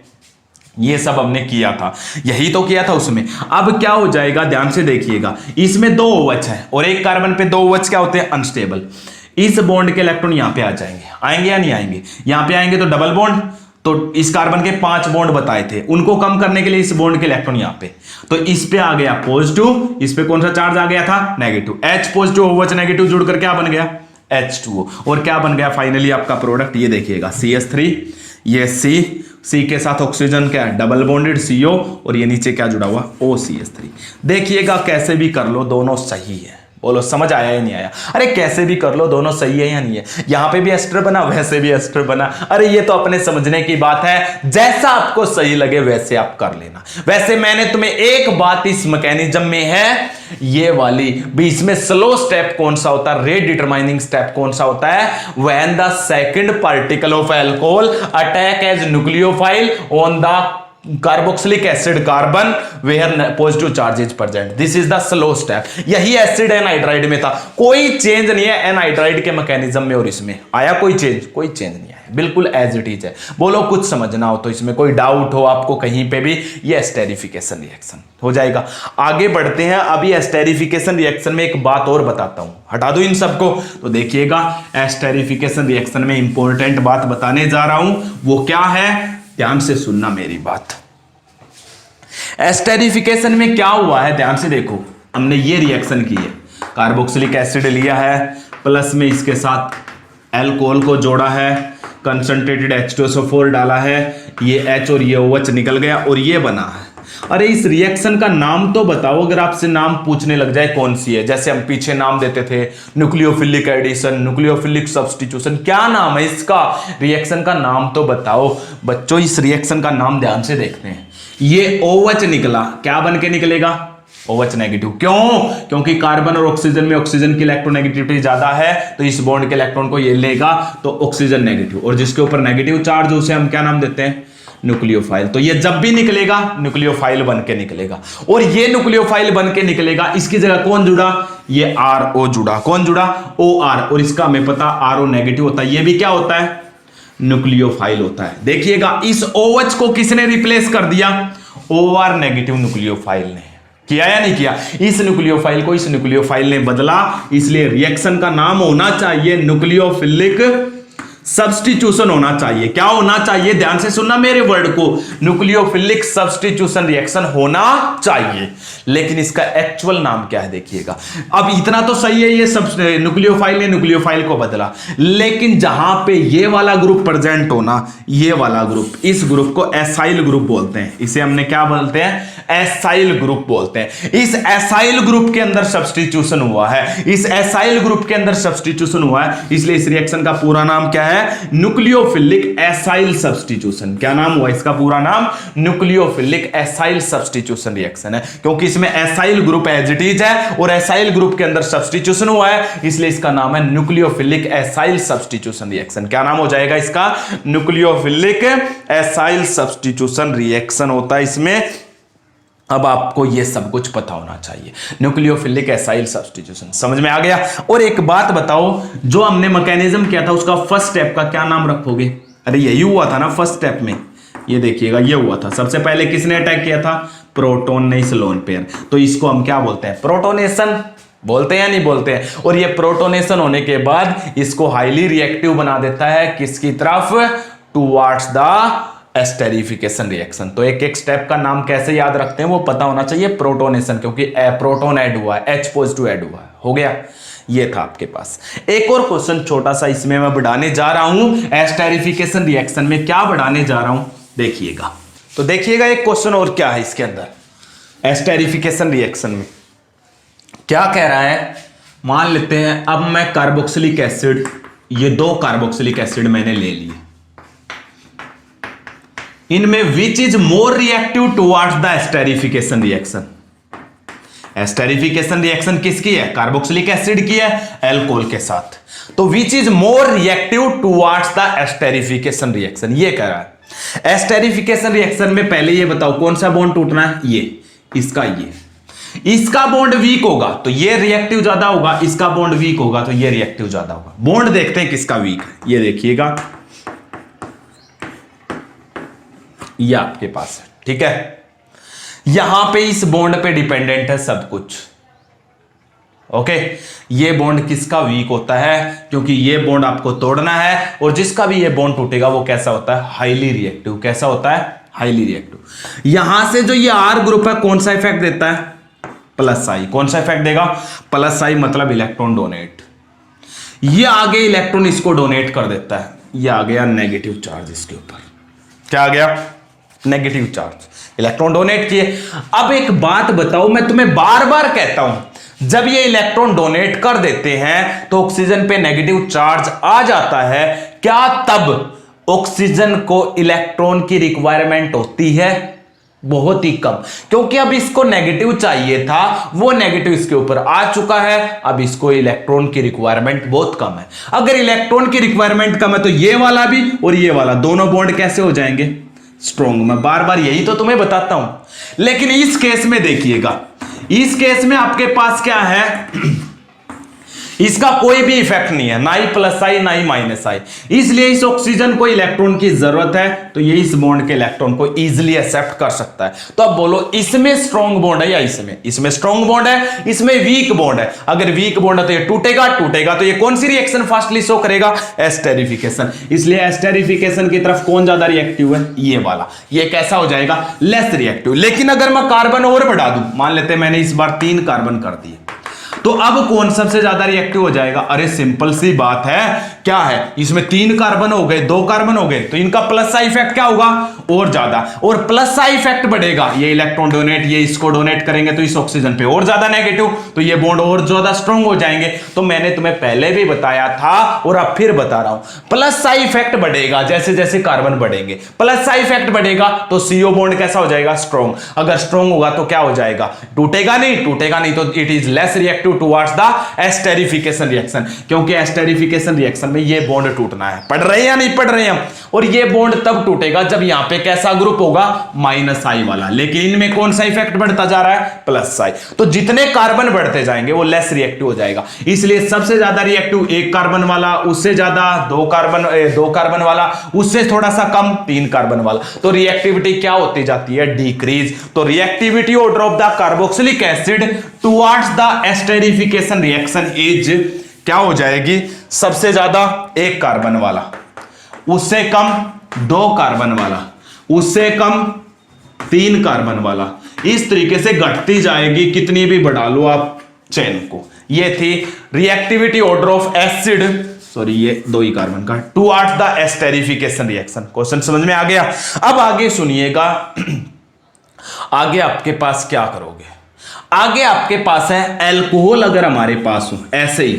ये सब हमने किया था, यही तो किया था उसमें। अब क्या हो जाएगा ध्यान से देखिएगा, इसमें 2 OH है और एक कार्बन पे 2 OH क्या होते हैं, अनस्टेबल। इस बॉन्ड के इलेक्ट्रॉन यहां पे आ जाएंगे, आएंगे या नहीं आएंगे, यहां पे आएंगे तो डबल बॉन्ड, तो इस कार्बन के 5 बॉन्ड बताए थे, उनको कम करने के लिए इस बॉन्ड के इलेक्ट्रॉन यहां पे, तो इस पे आ गया पॉजिटिव, इस पे कौन सा चार्ज आ गया था, negative. H positive OH negative जुड़कर क्या बन गया, H2O, और क्या बन गया फाइनली आपका प्रोडक्ट, ये देखिएगा CH3, ये C के साथ ऑक्सीजन क्या है, डबल बॉन्डेड CO, और ये नीचे क्या जुड़ा हुआ, OCH3। देखिएगा कैसे भी कर लो दोनों सही है। बोलो समझ आया या नहीं आया, अरे कैसे भी कर लो दोनों सही है या नहीं है, यहां पे भी एस्टर बना वैसे भी एस्टर बना, अरे ये तो अपने समझने की बात है, जैसा आपको सही लगे वैसे आप कर लेना। वैसे मैंने तुम्हें एक बात इस मैकेनिज्म में है ये वाली भी, इसमें स्लो स्टेप कौन सा होता है, रेट डिटरमाइनिंग स्टेप कौन सा होता है, when the second particle of alcohol attack as nucleophile on the carboxylic acid carbon where positive charge is present, this is the slow step. यही एसिड एनहाइड्राइड में था, कोई चेंज नहीं है एनहाइड्राइड के मैकेनिज्म में और इसमें आया कोई चेंज, कोई चेंज नहीं आया, बिल्कुल एज इट इज है। बोलो कुछ समझना हो तो, इसमें कोई डाउट हो आपको कहीं पे भी, ये एस्टेरिफिकेशन रिएक्शन हो जाएगा। आगे बढ़ते हैं, अभी एस्टेरिफिकेशन रिएक्शन में एक बात और बताता हूं, हटा दो इन सबको। तो देखिएगा एस्टेरिफिकेशन रिएक्शन में इंपॉर्टेंट बात बताने जा रहा हूं, वो क्या है, ध्यान से सुनना मेरी बात। एस्टेरिफिकेशन में क्या हुआ है, ध्यान से देखो, हमने ये रिएक्शन की है, कार्बोक्सिलिक एसिड लिया है, प्लस में इसके साथ अल्कोहल को जोड़ा है, कंसंट्रेटेड H2SO4 डाला है, ये H और ये OH निकल गया और ये बना है। अरे इस रिएक्शन का नाम तो बताओ, अगर आपसे नाम पूछने लग जाए कौन सी है, जैसे हम पीछे नाम देते थे न्यूक्लियोफिलिक एडिशन, न्यूक्लियोफिलिक सब्स्टिट्यूशन, क्या नाम है इसका, रिएक्शन का नाम तो बताओ। बच्चों इस रिएक्शन का नाम ध्यान से देखते हैं, ये OH निकला, क्या बन के निकलेगा, OH नेगेटिव। क्यों, क्योंकि कार्बन और ऑक्सीजन में ऑक्सीजन की इलेक्ट्रोनेगेटिविटी ज्यादा है, तो इस बॉन्ड के इलेक्ट्रॉन को ये लेगा तो ऑक्सीजन नेगेटिव, और जिसके ऊपर नेगेटिव चार्ज उसे हम क्या नाम देते हैं, न्यूक्लियोफाइल। तो ये जब भी निकलेगा न्यूक्लियोफाइल बन के निकलेगा, और ये न्यूक्लियोफाइल बन के निकलेगा, इसकी जगह कौन जुड़ा, ये RO जुड़ा, कौन जुड़ा, OR, और इसका हमें पता RO नेगेटिव होता है, ये भी क्या होता है, न्यूक्लियोफाइल होता है। देखिएगा इस OH को किसने रिप्लेस कर दिया, OR नेगेटिव न्यूक्लियोफाइल ने, किया या नहीं किया, इस न्यूक्लियोफाइल को इस न्यूक्लियोफाइल ने बदला, इसलिए रिएक्शन का नाम होना चाहिए न्यूक्लियोफिलिक सब्स्टिट्यूशन होना चाहिए। क्या होना चाहिए, ध्यान से सुनना मेरे वर्ड को, न्यूक्लियोफिलिक सब्स्टिट्यूशन रिएक्शन होना चाहिए। लेकिन इसका एक्चुअल नाम क्या है देखिएगा, अब इतना तो सही है, ये सब न्यूक्लियोफाइल ने न्यूक्लियोफाइल को बदला, लेकिन जहां पे ये वाला ग्रुप प्रेजेंट होना, ये वाला ग्रुप, इस ग्रुप को एसाइल ग्रुप बोलते हैं, इसे हमने क्या बोलते हैं, एसाइल ग्रुप बोलते हैं। इस एसाइल ग्रुप के अंदर सब्स्टिट्यूशन हुआ है, इस एसाइल ग्रुप के अंदर सब्स्टिट्यूशन हुआ है, इसलिए इस रिएक्शन का पूरा नाम क्या है, है न्यूक्लियोफिलिक एसाइल सब्स्टिट्यूशन। क्या नाम हुआ इसका? पूरा नाम न्यूक्लियोफिलिक एसाइल सब्स्टिट्यूशन रिएक्शन है, क्योंकि इसमें acyl group as it is है और एसाइल ग्रुप के अंदर सब्स्टिट्यूशन हुआ है, इसलिए इसका नाम है न्यूक्लियोफिलिक एसाइल सब्स्टिट्यूशन रिएक्शन। क्या नाम हो जाएगा इसका? न्यूक्लियोफिलिक एसाइल सब्स्टिट्यूशन रिएक्शन होता है इसमें। अब आपको ये सब कुछ पता होना चाहिए, न्यूक्लियोफिलिक एसाइल सब्स्टिट्यूशन समझ में आ गया। और एक बात बताओ, जो हमने मैकेनिज्म किया था उसका फर्स्ट स्टेप का क्या नाम रखोगे? अरे यही हुआ था ना फर्स्ट स्टेप में, ये देखिएगा ये हुआ था। सबसे पहले किसने अटैक किया था? प्रोटॉन ने इस लोन पेयर। तो इसको हम क्या बोलते हैं? प्रोटोनेशन बोलते हैं या नहीं बोलते हैं? और ये प्रोटोनेशन होने के बाद इसको हाईली रिएक्टिव बना देता है किसकी तरफ? Towards the esterification reaction. तो एक एक स्टेप का नाम कैसे याद रखते हैं वो पता होना चाहिए। प्रोटोनेशन, क्योंकि प्रोटोन ऐड हुआ है, H पॉजिटिव ऐड हुआ है। हो गया, ये था आपके पास। एक और क्वेश्चन छोटा सा इसमें मैं बढ़ाने जा रहा हूं, एस्टेरिफिकेशन रिएक्शन में क्या बढ़ाने जा रहा हूं देखिएगा। तो देखिएगा एक क्वेश्चन और क्या है इसके अंदर एस्टेरिफिकेशन रिएक्शन में क्या कह रहा है। मान लेते हैं अब मैं कार्बोक्सिलिक एसिड, ये 2 कार्बोक्सिलिक एसिड मैंने ले लिए, इनमें which is more reactive towards the esterification reaction. Esterification reaction किसकी है? कार्बोक्सिलिक एसिड की है अल्कोहल के साथ। तो which is more reactive towards the esterification reaction, ये कह रहा है। एस्टेरिफिकेशन रिएक्शन में पहले ये बताओ कौन सा बॉन्ड टूटना है? ये, इसका, ये। इसका बॉन्ड वीक होगा तो ये रिएक्टिव ज्यादा होगा, इसका बॉन्ड वीक होगा तो ये रिएक्टिव ज्यादा होगा। बॉन्ड देखते हैं किसका वीक है, ये देखिएगा, ये आपके पास है, ठीक है। यहां पे इस बॉन्ड पे डिपेंडेंट है सब कुछ, ओके। ये बॉन्ड किसका वीक होता है? क्योंकि ये बॉन्ड आपको तोड़ना है, और जिसका भी ये बॉन्ड टूटेगा वो कैसा होता है? Highly reactive. कैसा होता है? Highly reactive. यहां से जो ये आर ग्रुप है कौन सा इफेक्ट देता है? प्लस आई। कौन सा इफेक्ट देगा? प्लस आई, मतलब इलेक्ट्रॉन डोनेट। ये आगे इलेक्ट्रॉन इसको डोनेट कर देता है, ये आ गया नेगेटिव चार्ज इसके ऊपर। क्या आ गया? नेगेटिव चार्ज, इलेक्ट्रॉन डोनेट किए। अब एक बात बताओ, मैं तुम्हें बार बार कहता हूं, जब ये इलेक्ट्रॉन डोनेट कर देते हैं तो ऑक्सीजन पे नेगेटिव चार्ज आ जाता है, क्या तब ऑक्सीजन को इलेक्ट्रॉन की रिक्वायरमेंट होती है? बहुत ही कम, क्योंकि अब इसको नेगेटिव चाहिए था, वो नेगेटिव इसके ऊपर आ चुका है, अब इसको इलेक्ट्रॉन की रिक्वायरमेंट बहुत कम है। अगर इलेक्ट्रॉन की रिक्वायरमेंट कम है तो ये वाला भी और ये वाला दोनों बॉन्ड कैसे हो जाएंगे? स्ट्रॉन्ग। मैं बार बार यही तो तुम्हें बताता हूं। लेकिन इस केस में देखिएगा, इस केस में आपके पास क्या है? इसका कोई भी इफेक्ट नहीं है, ना ही प्लस आई ना ही माइनस आई, इसलिए इस ऑक्सीजन को इलेक्ट्रॉन की जरूरत है, तो ये इस बॉन्ड के इलेक्ट्रॉन को इजीली एक्सेप्ट कर सकता है। तो अब बोलो, इसमें स्ट्रॉन्ग बॉन्ड है या इसमें? इसमें स्ट्रॉन्ग बॉन्ड है, इसमें वीक बॉन्ड है। अगर वीक बॉन्ड है तो ये टूटेगा, टूटेगा तो ये कौन सी रिएक्शन फास्टली शो करेगा? एस्टेरिफिकेशन। इसलिए एस्टेरिफिकेशन की तरफ कौन ज्यादा रिएक्टिव है? ये वाला। ये कैसा हो जाएगा? Less reactive. लेकिन अगर मैं कार्बन और बढ़ा दूं, मान लेते मैंने इस बार 3 कार्बन कर दिए, तो अब कौन सबसे ज्यादा रिएक्टिव हो जाएगा? अरे सिंपल सी बात है, क्या है? इसमें 3 कार्बन हो गए, 2 कार्बन हो गए, तो इनका प्लस आई इफेक्ट क्या होगा? और ज्यादा। और प्लस आई इफेक्ट बढ़ेगा, ये इलेक्ट्रॉन डोनेट, ये इसको डोनेट करेंगे तो इस ऑक्सीजन पे और ज्यादा नेगेटिव, तो ये बॉन्ड और ज्यादा स्ट्रॉन्ग हो जाएंगे। तो मैंने तुम्हें पहले भी बताया था और अब फिर बता रहा हूं, प्लस आई इफेक्ट बढ़ेगा जैसे जैसे कार्बन बढ़ेंगे। प्लस आई इफेक्ट बढ़ेगा तो सीओ बॉन्ड कैसा हो जाएगा? स्ट्रॉन्ग। अगर स्ट्रॉन्ग होगा तो क्या हो जाएगा? टूटेगा नहीं, टूटेगा नहीं तो it is less reactive towards the esterification reaction, क्योंकि एस्टेरिफिकेशन रिएक्शन में ये बॉन्ड टूटना है। पढ़ रहे हैं या नहीं पढ़ रहे हैं? और ये बॉन्ड तब टूटेगा जब यहां पे कैसा ग्रुप होगा? माइनस आई वाला। लेकिन इनमें कौन सा इफेक्ट बढ़ता जा रहा है? प्लस आई। तो जितने कार्बन बढ़ते जाएंगे वो लेस रिएक्टिव हो जाएगा। इसलिए सबसे ज्यादा रिएक्टिव 1 कार्बन वाला, उससे ज्यादा 2 कार्बन वाला, उससे थोड़ा सा कम 3 कार्बन वाला। तो रिएक्टिविटी क्या होती जाती है? डिक्रीज। तो reactivity order of the carboxylic acid towards the esterification reaction is क्या हो जाएगी? सबसे ज्यादा 1 कार्बन वाला, उससे कम 2 कार्बन वाला, उससे कम 3 कार्बन वाला, इस तरीके से घटती जाएगी, कितनी भी बढ़ा लो आप चेन को। ये थी reactivity order of acid, sorry ये 2 ही कार्बन का, towards the esterification reaction. Question समझ में आ गया? अब आगे सुनिएगा, आगे आपके पास क्या करोगे? आगे आपके पास है अल्कोहल, अगर हमारे पास हो ऐसे ही,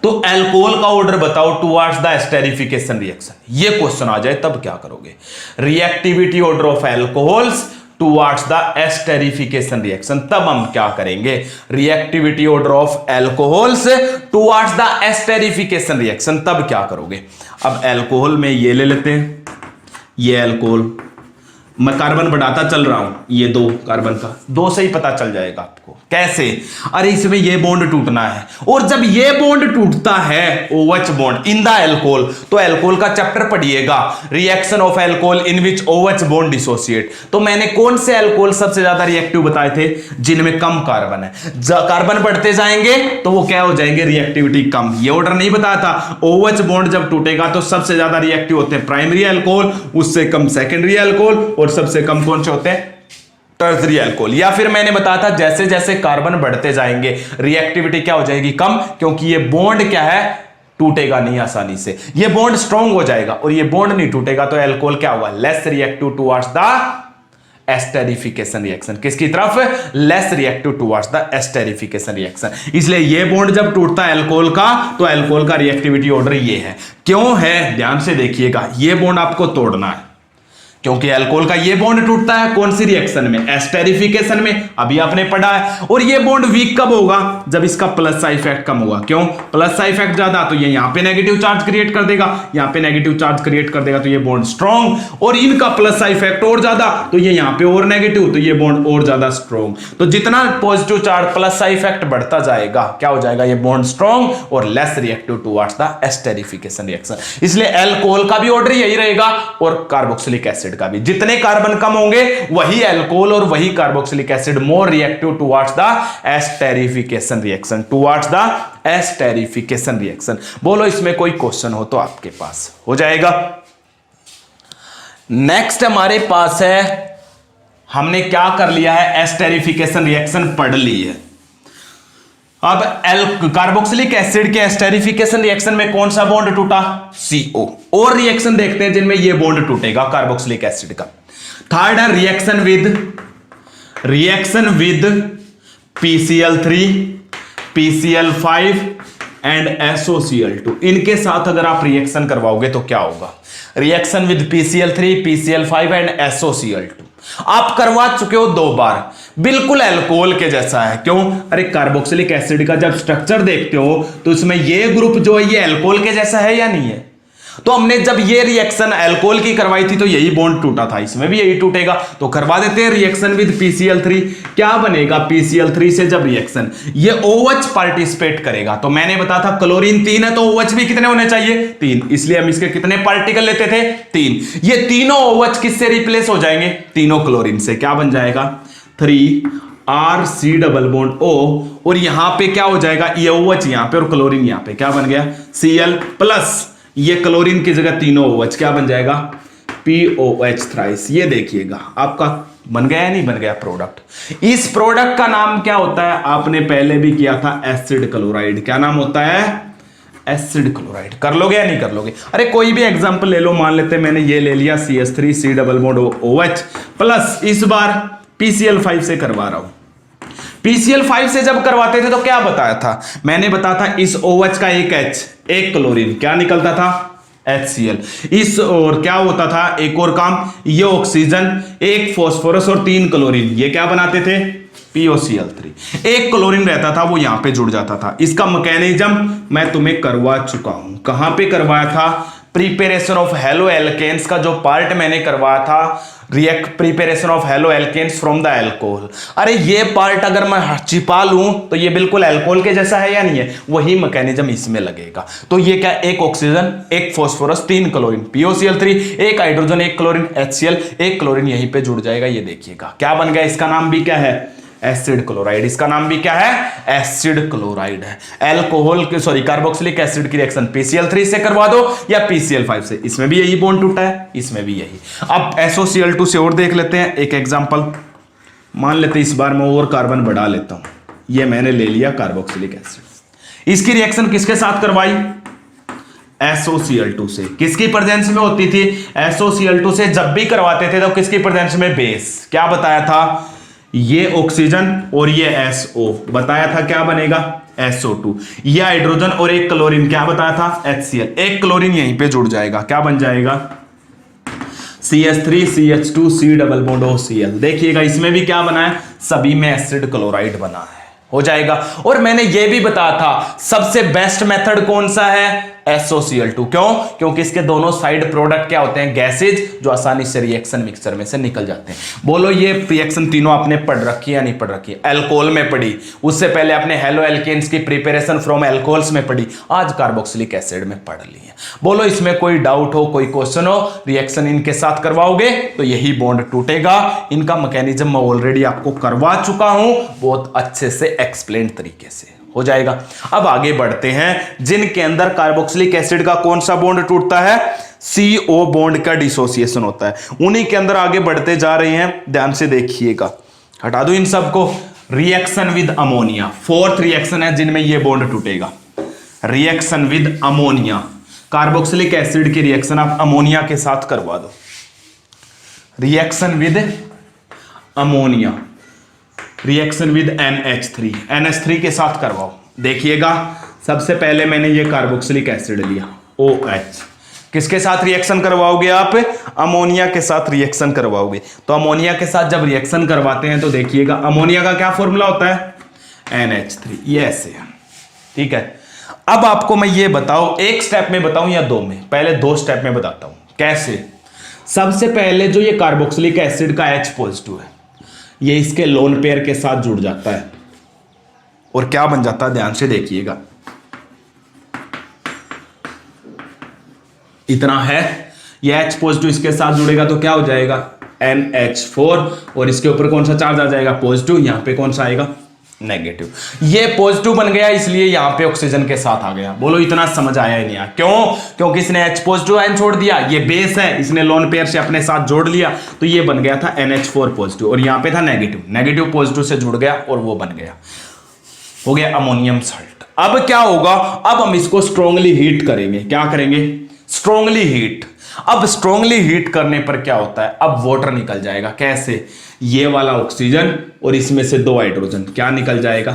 तो अल्कोहल का ऑर्डर बताओ टुवर्ड्स द एस्टेरिफिकेशन रिएक्शन, ये क्वेश्चन आ जाए तब क्या करोगे? Reactivity order of alcohols towards the esterification reaction, तब हम क्या करेंगे? Reactivity order of alcohols towards the esterification reaction, तब क्या करोगे? अब अल्कोहल में ये ले लेते हैं, ये अल्कोहल, मैं कार्बन बढ़ाता चल रहा हूं, ये 2 कार्बन का 2 से ही पता चल जाएगा आपको। कैसे? अरे इसमें ये बॉन्ड टूटना है, और जब ये बॉन्ड टूटता है OH bond in the alcohol, तो अल्कोहल का चैप्टर पढ़िएगा, reaction of alcohol in which OH bond dissociate. तो मैंने कौन से अल्कोहल सबसे ज्यादा रिएक्टिव बताए थे? जिनमें कम कार्बन है। कार्बन बढ़ते जाएंगे तो वो क्या हो जाएंगे? रिएक्टिविटी कम। ये ऑर्डर नहीं बताया था। OH बॉन्ड जब टूटेगा तो सबसे ज्यादा रिएक्टिव होते हैं प्राइमरी अल्कोहल, उससे कम सेकेंडरी अल्कोहल, और सबसे कम कौन से होते हैं? Tertiary alcohol. या फिर मैंने बताया था जैसे जैसे कार्बन बढ़ते जाएंगे रिएक्टिविटी क्या हो जाएगी? कम, क्योंकि ये बॉन्ड क्या है? टूटेगा नहीं आसानी से, ये बॉन्ड स्ट्रॉन्ग हो जाएगा, और ये बॉन्ड नहीं टूटेगा तो अल्कोहल क्या हुआ? Less reactive towards the esterification reaction. किसकी तरफ? Less reactive towards the esterification reaction. इसलिए ये बॉन्ड जब टूटता है अल्कोहल का, तो अल्कोहल का रिएक्टिविटी ऑर्डर ये है। क्यों है? ध्यान से देखिएगा, ये बॉन्ड आपको तोड़ना है, क्योंकि अल्कोहल का ये बॉन्ड टूटता है कौन सी रिएक्शन में? एस्टेरिफिकेशन में, अभी आपने पढ़ा है। और ये बॉन्ड वीक कब होगा? जब इसका प्लस साइड इफेक्ट कम होगा। क्यों? प्लस साइड इफेक्ट ज्यादा, तो ये यहां पे नेगेटिव चार्ज क्रिएट कर देगा, यहां पे नेगेटिव चार्ज क्रिएट कर देगा, तो ये बॉन्ड स्ट्रॉन्ग। और इनका प्लस साइड इफेक्ट और ज्यादा, तो ये यहां पे और नेगेटिव, तो ये बॉन्ड और ज्यादा स्ट्रॉन्ग। तो जितना positive charge plus side effect बढ़ता जाएगा, क्या हो जाएगा? ये बॉन्ड स्ट्रॉन्ग और less reactive towards the esterification reaction. इसलिए अल्कोहल का भी ऑर्डर यही रहेगा, और कार्बोक्सिलिक एसिड का भी। जितने कार्बन कम होंगे वही अल्कोहल और वही carboxylic acid more reactive towards the esterification reaction, towards the esterification reaction. बोलो इसमें कोई क्वेश्चन हो तो आपके पास हो जाएगा। नेक्स्ट हमारे पास है, हमने क्या कर लिया है? एस्टेरिफिकेशन रिएक्शन पढ़ ली है। अब कार्बोक्सिलिक एसिड के एस्टेरिफिकेशन रिएक्शन में कौन सा बॉन्ड टूटा? CO। और रिएक्शन देखते हैं जिनमें ये बॉन्ड टूटेगा कार्बोक्सिलिक एसिड का। थर्ड है reaction with PCl3, PCl5 and SOCl2। इनके साथ अगर आप रिएक्शन करवाओगे तो क्या होगा? Reaction with PCl3, PCl5 and SOCl2 आप करवा चुके हो 2 बार, बिल्कुल अल्कोहल के जैसा है। क्यों? अरे कार्बोक्सिलिक एसिड का जब स्ट्रक्चर देखते हो तो इसमें ये ग्रुप जो है ये अल्कोहल के जैसा है या नहीं है? तो हमने जब ये रिएक्शन अल्कोहल की करवाई थी तो यही बॉन्ड टूटा था, इसमें भी यही टूटेगा, तो करवा देते हैं रिएक्शन विद PCl3। क्या बनेगा? PCl3 से जब रिएक्शन ये OH पार्टिसिपेट करेगा, तो मैंने बताया था क्लोरीन 3 है तो OH भी कितने होने चाहिए? 3। इसलिए हम इसके कितने पार्टिकल लेते थे? 3। ये तीनों OH किससे रिप्लेस हो जाएंगे? तीनों क्लोरीन से। क्या बन जाएगा? 3RC डबल बॉन्ड O, और यहां पे क्या हो जाएगा? ये OH यहां पे और क्लोरीन यहां पे, क्या बन गया? Cl प्लस ये क्लोरीन की जगह तीनों OH, क्या बन जाएगा? POH thrice. ये देखिएगा आपका बन गया या नहीं बन गया प्रोडक्ट। इस प्रोडक्ट का नाम क्या होता है? आपने पहले भी किया था, एसिड क्लोराइड। क्या नाम होता है? Acid chloride. कर लोगे या नहीं कर लोगे? अरे कोई भी एग्जांपल ले लो, मान लेते मैंने ये ले लिया CH3C double bond OH plus इस बार PCl5 से करवा रहा हूं। PCl5 से जब करवाते थे तो क्या बताया था? मैंने बताया था इस OH का एक H, एक क्लोरीन, क्या निकलता था? HCl। इस और क्या होता था? एक और काम, ये ऑक्सीजन, एक फास्फोरस और 3 क्लोरीन, ये क्या बनाते थे? POCl3। एक क्लोरीन रहता था वो यहां पे जुड़ जाता था। इसका मैकेनिज्म मैं तुम्हें करवा चुका हूं। कहां पे करवाया था? प्रिपेरेशन ऑफ हेलो एल्केन्स का जो पार्ट मैंने करवाया था, preparation of halo alkenes from the alcohol. अरे ये पार्ट अगर मैं छिपा लूं तो ये बिल्कुल अल्कोहल के जैसा है या नहीं है? वही मैकेनिज्म इसमें लगेगा। तो ये क्या? एक ऑक्सीजन, एक फास्फोरस, 3 क्लोरीन POCl3, एक हाइड्रोजन, एक क्लोरीन HCl, एक क्लोरीन यहीं पे जुड़ जाएगा। ये देखिएगा क्या बन गया? इसका नाम भी क्या है? Acid chloride. इसका नाम भी क्या है? एसिड क्लोराइड है। अल्कोहल के कार्बोक्सिलिक एसिड की रिएक्शन PCl3 से करवा दो या PCl5 से, इसमें भी यही बॉन्ड टूटा है, इसमें भी यही। अब SOCl2 से और देख लेते हैं एक एग्जांपल। मान लेते इस बार मैं और कार्बन बढ़ा लेता हूं। ये मैंने ले लिया कार्बोक्सिलिक एसिड। इसकी रिएक्शन किसके साथ करवाई? SOCl2 से। किसकी प्रेजेंस में होती थी? SOCl2 से जब भी करवाते थे तो किसकी प्रेजेंस में? बेस। क्या बताया था? ये ऑक्सीजन और ये SO बताया था क्या बनेगा SO2, ये हाइड्रोजन और एक क्लोरीन क्या बताया था HCl, एक क्लोरीन यहीं पे जुड़ जाएगा, क्या बन जाएगा CH3 CH2 C double bond OCl। देखिएगा इसमें भी क्या बना है, सभी में एसिड क्लोराइड बना है, हो जाएगा। और मैंने ये भी बताया था सबसे बेस्ट मेथड कौन सा है SOCl2, क्यों, क्योंकि इसके दोनों साइड प्रोडक्ट क्या होते हैं गैसेज, जो आसानी से रिएक्शन मिक्सचर में से निकल जाते हैं। बोलो ये रिएक्शन तीनों आपने पढ़ रखी है या नहीं पढ़ रखी है, अल्कोहल में पढ़ी, उससे पहले आपने हेलो एल्केन्स की प्रिपरेशन फ्रॉम अल्कोहल्स में पढ़ी, आज कार्बोक्सिलिक एसिड में पढ़ ली है। बोलो इसमें कोई डाउट हो, कोई क्वेश्चन हो, रिएक्शन इनके साथ करवाओगे तो यही बॉन्ड टूटेगा। इनका मैकेनिज्म मैं ऑलरेडी आपको करवा चुका हूं बहुत अच्छे से एक्सप्लेन तरीके से, हो जाएगा। अब आगे बढ़ते हैं, जिनके अंदर कार्बोक्सिलिक एसिड का कौन सा बॉन्ड टूटता है, CO बॉन्ड का डिसोसिएशन होता है, उन्हीं के अंदर आगे बढ़ते जा रहे हैं। ध्यान से देखिएगा, हटा दो इन सबको। Reaction with ammonia, fourth reaction है जिनमें ये बॉन्ड टूटेगा, reaction with ammonia. Carboxylic acid की रिएक्शन आप अमोनिया के साथ करवा दो, reaction with ammonia, reaction with NH3 के साथ करवाओ। देखिएगा सबसे पहले मैंने ये कार्बोक्सिलिक एसिड लिया OH, किसके साथ रिएक्शन करवाओगे आप, अमोनिया के साथ रिएक्शन करवाओगे। तो अमोनिया के साथ जब रिएक्शन करवाते हैं तो देखिएगा अमोनिया का क्या फॉर्मूला होता है NH3, ये ऐसे है, ठीक है। अब आपको मैं ये बताऊं, एक स्टेप में बताऊं या दो में, पहले दो स्टेप में बताता हूं कैसे। सबसे पहले जो ये कार्बोक्सिलिक एसिड का H पॉजिटिव है, ये इसके लोन पेयर के साथ जुड़ जाता है और क्या बन जाता है, ध्यान से देखिएगा, इतना है, ये H पॉजिटिव इसके साथ जुड़ेगा तो क्या हो जाएगा NH4, और इसके ऊपर कौन सा चार्ज आ जाएगा पॉजिटिव, यहां पे कौन सा आएगा नेगेटिव। ये पॉजिटिव बन गया इसलिए यहां पे ऑक्सीजन के साथ आ गया। बोलो इतना समझ आया ही नहीं आया, क्यों, क्योंकि इसने H पॉजिटिव आयन छोड़ दिया, ये बेस है, इसने लोन पेयर से अपने साथ जोड़ लिया, तो ये बन गया था NH4 पॉजिटिव, और यहां पे था नेगेटिव पॉजिटिव से जुड़ गया और वो बन गया, हो गया अमोनियम साल्ट। अब क्या होगा, अब हम इसको स्ट्रांगली हीट करेंगे, क्या करेंगे स्ट्रांगली हीट। अब स्ट्रांगली हीट करने पर क्या होता है, अब वाटर निकल जाएगा, कैसे, ये वाला ऑक्सीजन और इसमें से दो हाइड्रोजन, क्या निकल जाएगा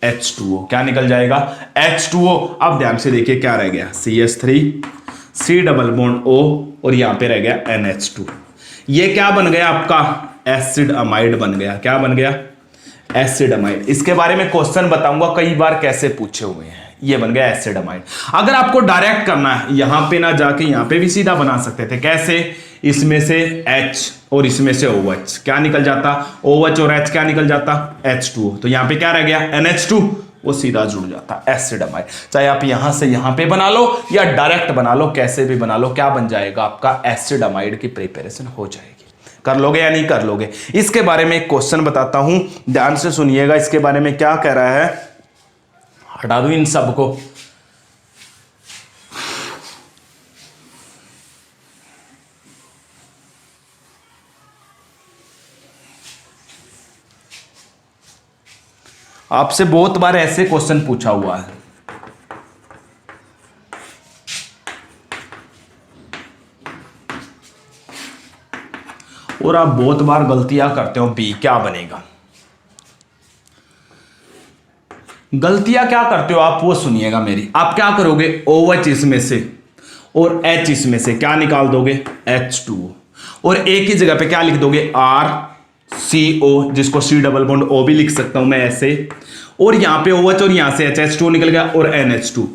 H2O, क्या निकल जाएगा H2O। अब ध्यान से देखिए क्या रह गया CH3 C double bond O और यहां पे रह गया NH2, ये क्या बन गया आपका एसिड अमाइड बन गया, क्या बन गया एसिड अमाइड। इसके बारे में क्वेश्चन बताऊंगा कई बार कैसे पूछे हुए हैं, ये बन गया एसिड अमाइड। अगर आपको डायरेक्ट करना है, यहां पे ना जाके यहां पे भी सीधा बना सकते थे, कैसे, इसमें से H और इसमें से OH, क्या निकल जाता OH और H, क्या निकल जाता H2O, तो यहां पे क्या रह गया NH2, वो सीधा जुड़ जाता एसिड अमाइड। चाहे आप यहां से यहां पे बना लो या डायरेक्ट बना लो, कैसे भी बना लो, क्या बन जाएगा आपका एसिड अमाइड की प्रिपरेशन हो जाएगी। कर लोगे या नहीं कर लोगे। इसके बारे में एक क्वेश्चन बताता हूं, ध्यान से सुनिएगा, इसके बारे में क्या कह रहा है, हटा दो इन सबको। आपसे बहुत बार ऐसे क्वेश्चन पूछा हुआ है, और आप बहुत बार गलतियां करते हो, बी क्या बनेगा। गलतियां क्या करते हो आप, वो सुनिएगा मेरी। आप क्या करोगे, OH इसमें से और H इसमें से क्या निकाल दोगे H2O, और एक ही जगह पे क्या लिख दोगे RCO, जिसको C डबल बॉन्ड O भी लिख सकता हूं मैं ऐसे, और यहां पे OH और यहां से H2O निकल गया और NH2,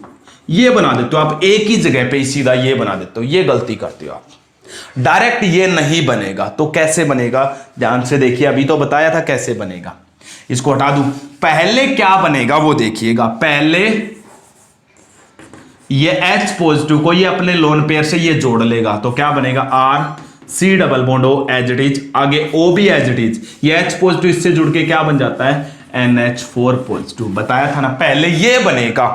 ये बना देते हो आप एक ही जगह पे सीधा ये बना देते हो। ये गलती करते हो आप, डायरेक्ट ये नहीं बनेगा। तो कैसे बनेगा, ध्यान से देखिए, अभी तो बताया था कैसे बनेगा, इसको हटा दूं। पहले क्या बनेगा वो देखिएगा, पहले ये H पॉजिटिव को ये अपने लोन पेयर से ये जोड़ लेगा, तो क्या बनेगा RC double bond O as it is, आगे O भी एज इट इज, ये H पॉजिटिव इससे जुड़ के क्या बन जाता है NH4 पॉजिटिव। बताया था ना पहले ये बनेगा।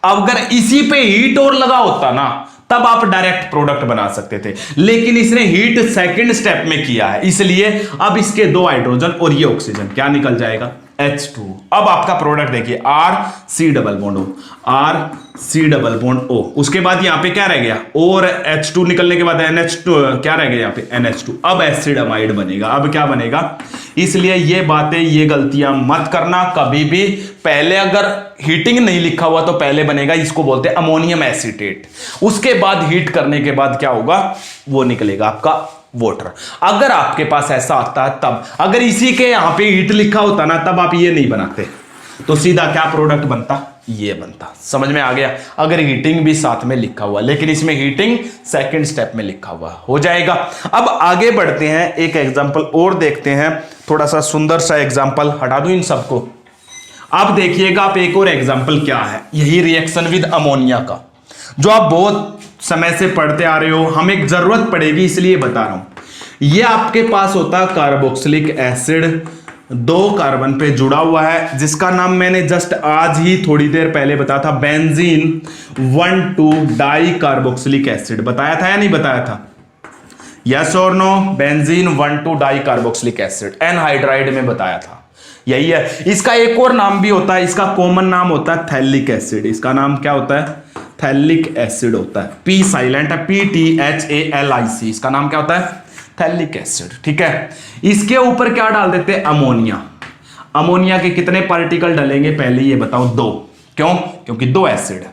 अगर इसी पे हीट और लगा होता ना, तब आप डायरेक्ट प्रोडक्ट बना सकते थे, लेकिन इसने हीट सेकंड स्टेप में किया है, इसलिए अब इसके दो हाइड्रोजन और ये ऑक्सीजन क्या निकल जाएगा H2। अब आपका प्रोडक्ट देखिए R C double bond O, R C double bond O। उसके बाद यहां पे क्या रह गया, और H2 निकलने के बाद NH2 क्या रह गया, यहां पे NH2। अब एसिड अमाइड बनेगा। अब क्या बनेगा, इसलिए ये बातें, ये गलतियां मत करना कभी भी। पहले अगर हीटिंग नहीं लिखा हुआ तो पहले बनेगा, इसको बोलते हैं अमोनियम एसीटेट। उसके बाद हीट करने के बाद क्या होगा, वो निकलेगा आपका वाटर। अगर आपके पास ऐसा आता है तब, अगर इसी के यहां पे हीट लिखा होता ना तब आप ये नहीं बनाते, तो सीधा क्या प्रोडक्ट बनता, ये बनता। समझ में आ गया। अगर हीटिंग भी साथ में लिखा हुआ, लेकिन इसमें हीटिंग सेकंड स्टेप में लिखा हुआ हो जाएगा। अब आगे बढ़ते हैं, एक एग्जांपल और देखते हैं, थोड़ा सा सुंदर सा एग्जांपल। हटा दूं इन सबको। अब देखिएगा आप, एक और एग्जांपल क्या है, यही रिएक्शन विद अमोनिया का, जो आप बहुत समय से पढ़ते आ रहे हो, हमें जरूरत पड़ेगी इसलिए बता रहा हूं। ये आपके पास होता है कार्बोक्सिलिक एसिड, 2 कार्बन पे जुड़ा हुआ है, जिसका नाम मैंने जस्ट आज ही थोड़ी देर पहले बताया था, बेंजीन 1,2 डाई कार्बोक्सिलिक एसिड। बताया था या नहीं बताया था, यस और no? Benzene 1,2 di carboxylic acid anhydride में बताया था, यही है। इसका एक और नाम भी होता है, इसका कॉमन नाम होता है थैलिक एसिड। इसका नाम क्या होता है, थैलिक एसिड होता है। पी साइलेंट है, PTHALIC। इसका नाम क्या होता है, थैलिक एसिड। ठीक है, इसके ऊपर क्या डाल देते हैं, अमोनिया। अमोनिया के कितने पार्टिकल डलेंगे, पहले ये बताओ, 2। क्यों, क्योंकि 2 एसिड है,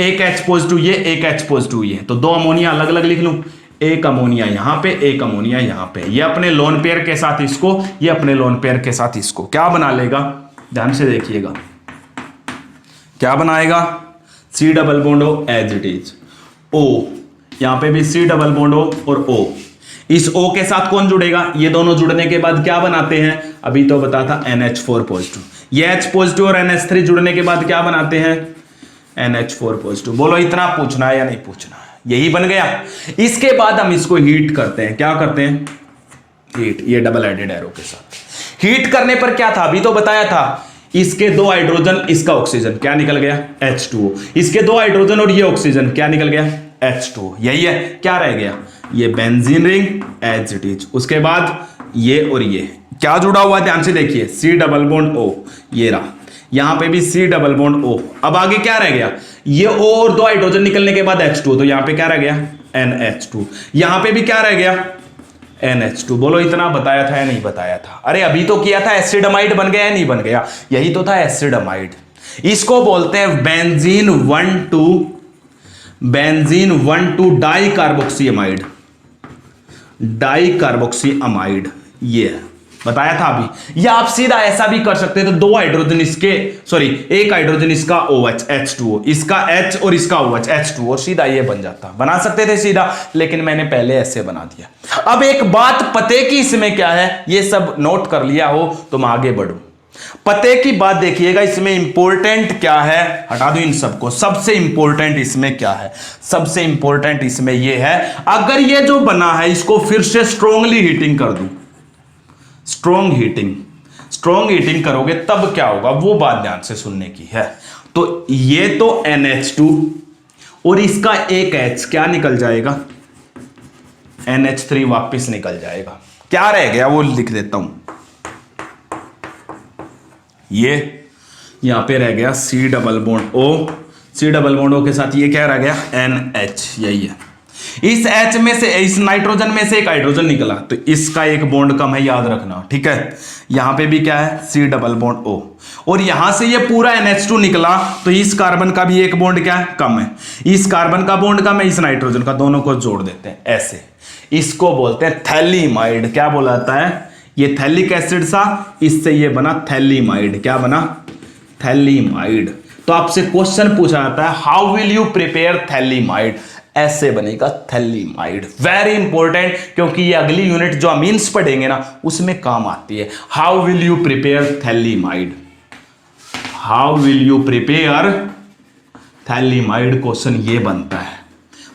एक H पॉजिटिव ये, एक H पॉजिटिव ये, तो 2 अमोनिया अलग अलग लिख लूं। एक अमोनिया यहां पे, एक अमोनिया यहां पे, ये अपने लोन पेयर के साथ इसको, ये अपने लोन पेयर के साथ इसको क्या बना लेगा, ध्यान से देखिएगा, क्या बनाएगा, C double bond O as it is, O, यहां पे भी C डबल बॉन्ड O और O। इस O के साथ कौन जुड़ेगा, ये दोनों जुड़ने के बाद क्या बनाते हैं, अभी तो बता था NH4 पॉजिटिव। ये H पॉजिटिव और NH3 जुड़ने के बाद क्या बनाते हैं, NH4 पॉजिटिव। बोलो इतना पूछना है या नहीं पूछना है, यही बन गया। इसके बाद हम इसको हीट करते हैं, क्या करते हैं, हीट, ये डबल एडेड एरो के साथ। हीट करने पर क्या था, अभी तो बताया था, इसके 2 हाइड्रोजन, इसका ऑक्सीजन, क्या निकल गया, H2O। इसके 2 हाइड्रोजन और ये ऑक्सीजन, क्या निकल गया, H2O। यही है, क्या रह गया, ये benzene ring as it is. उसके बाद ये और ये क्या जुड़ा हुआ, ध्यान से देखिए, C डबल बॉन्ड O, ये रहा, यहां पे भी C डबल बॉन्ड O। अब आगे क्या रह गया, ये O और 2 हाइड्रोजन निकलने के बाद H2O, तो यहां पे क्या रह गया, NH2। यहां पे भी क्या रह गया, NH2। बोलो इतना बताया था या नहीं बताया था, अरे अभी तो किया था, एसिडमाइड बन गया या नहीं बन गया, यही तो था एसिडमाइड। इसको बोलते हैं benzene 1,2 di carboxy amide, di carboxy amide, ये बताया था अभी। या आप सीधा ऐसा भी कर सकते हैं, तो 2 हाइड्रोजन इसके, सॉरी 1 हाइड्रोजन इसका OH H2O, इसका H और इसका OH H2O, सीधा ये बन जाता। बना सकते थे सीधा, लेकिन मैंने पहले ऐसे बना दिया। अब एक बात पते की इसमें क्या है, ये सब नोट कर लिया हो तो मैं आगे बढ़ूं। पते की बात देखिएगा, इसमें इंपॉर्टेंट क्या है, हटा दो इन सबको। सबसे इंपॉर्टेंट इसमें क्या है, सबसे इंपॉर्टेंट इसमें यह है, अगर ये जो बना है इसको फिर से स्ट्रोंगली हीटिंग कर दूं, स्ट्रोंग हीटिंग करोगे तब क्या होगा, वो बात ध्यान से सुनने की है। तो ये तो NH2 और इसका एक H क्या निकल जाएगा, NH3 वापस निकल जाएगा। क्या रह गया वो लिख देता हूं, ये यहां पे रह गया C double bond O, C double bond O के साथ ये क्या रह गया, NH, यही है। इस H में से, इस नाइट्रोजन में से एक हाइड्रोजन निकला, तो इसका एक बॉन्ड कम है, याद रखना, ठीक है। यहां पे भी क्या है, C डबल बॉन्ड O, और यहां से ये पूरा NH2 निकला, तो इस कार्बन का भी एक बॉन्ड क्या है, कम है, इस कार्बन का बॉन्ड कम है, इस नाइट्रोजन का, दोनों को जोड़ देते हैं ऐसे। इसको बोलते हैं थैलीमाइड। क्या बोला जाता है, ये थैलिक एसिड सा, इससे ये बना थैलीमाइड। क्या बना, थैलीमाइड। तो आपसे क्वेश्चन पूछा जाता है, how will you prepare phthalimide, ऐसे बनेगा थैलीमाइड। वेरी इंपॉर्टेंट, क्योंकि ये अगली यूनिट जो अमीन्स पढ़ेंगे ना उसमें काम आती है। How will you prepare phthalimide, how will you prepare phthalimide, question ये बनता है।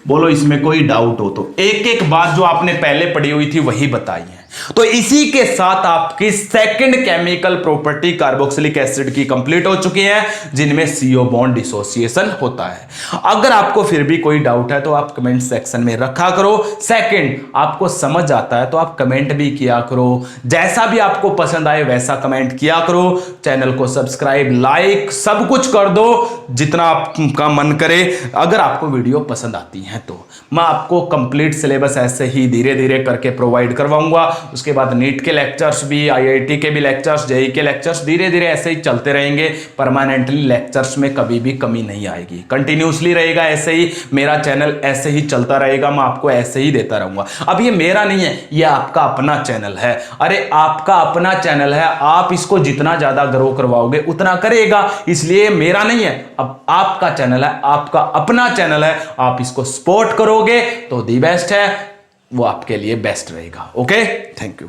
बोलो इसमें कोई डाउट हो तो, एक एक बात जो आपने पहले पढ़ी हुई थी वही बताई है। तो इसी के साथ आपकी second chemical property carboxylic acid की कंप्लीट हो चुकी है, जिनमें CO बॉन्ड डिसोसिएशन होता है। अगर आपको फिर भी कोई डाउट है तो आप कमेंट सेक्शन में रखा करो। सेकंड, आपको समझ आता है तो आप कमेंट भी किया करो, जैसा भी आपको पसंद आए वैसा कमेंट किया करो। चैनल को सब्सक्राइब, लाइक सब कुछ कर दो, जितना आपका मन करे। अगर आपको वीडियो पसंद आती है तो मैं आपको कंप्लीट सिलेबस ऐसे ही धीरे धीरे करके प्रोवाइड करवाऊंगा। उसके बाद नीट के लेक्चर्स भी, IIT के भी लेक्चर्स, JEE के लेक्चर्स धीरे धीरे ऐसे ही चलते रहेंगे। परमानेंटली लेक्चर्स में कभी भी कमी नहीं आएगी, कंटिन्यूसली रहेगा ऐसे ही। मेरा चैनल ऐसे ही चलता रहेगा, मैं आपको ऐसे ही देता रहूंगा। अब ये मेरा नहीं है, ये आपका अपना चैनल है। अरे आपका अपना चैनल है, आप इसको जितना ज्यादा ग्रो करवाओगे उतना करेगा, इसलिए मेरा नहीं है, अब आपका चैनल है, आपका अपना चैनल है। आप इसको सपोर्ट करोगे तो दी बेस्ट है, वो आपके लिए बेस्ट रहेगा। Okay, thank you.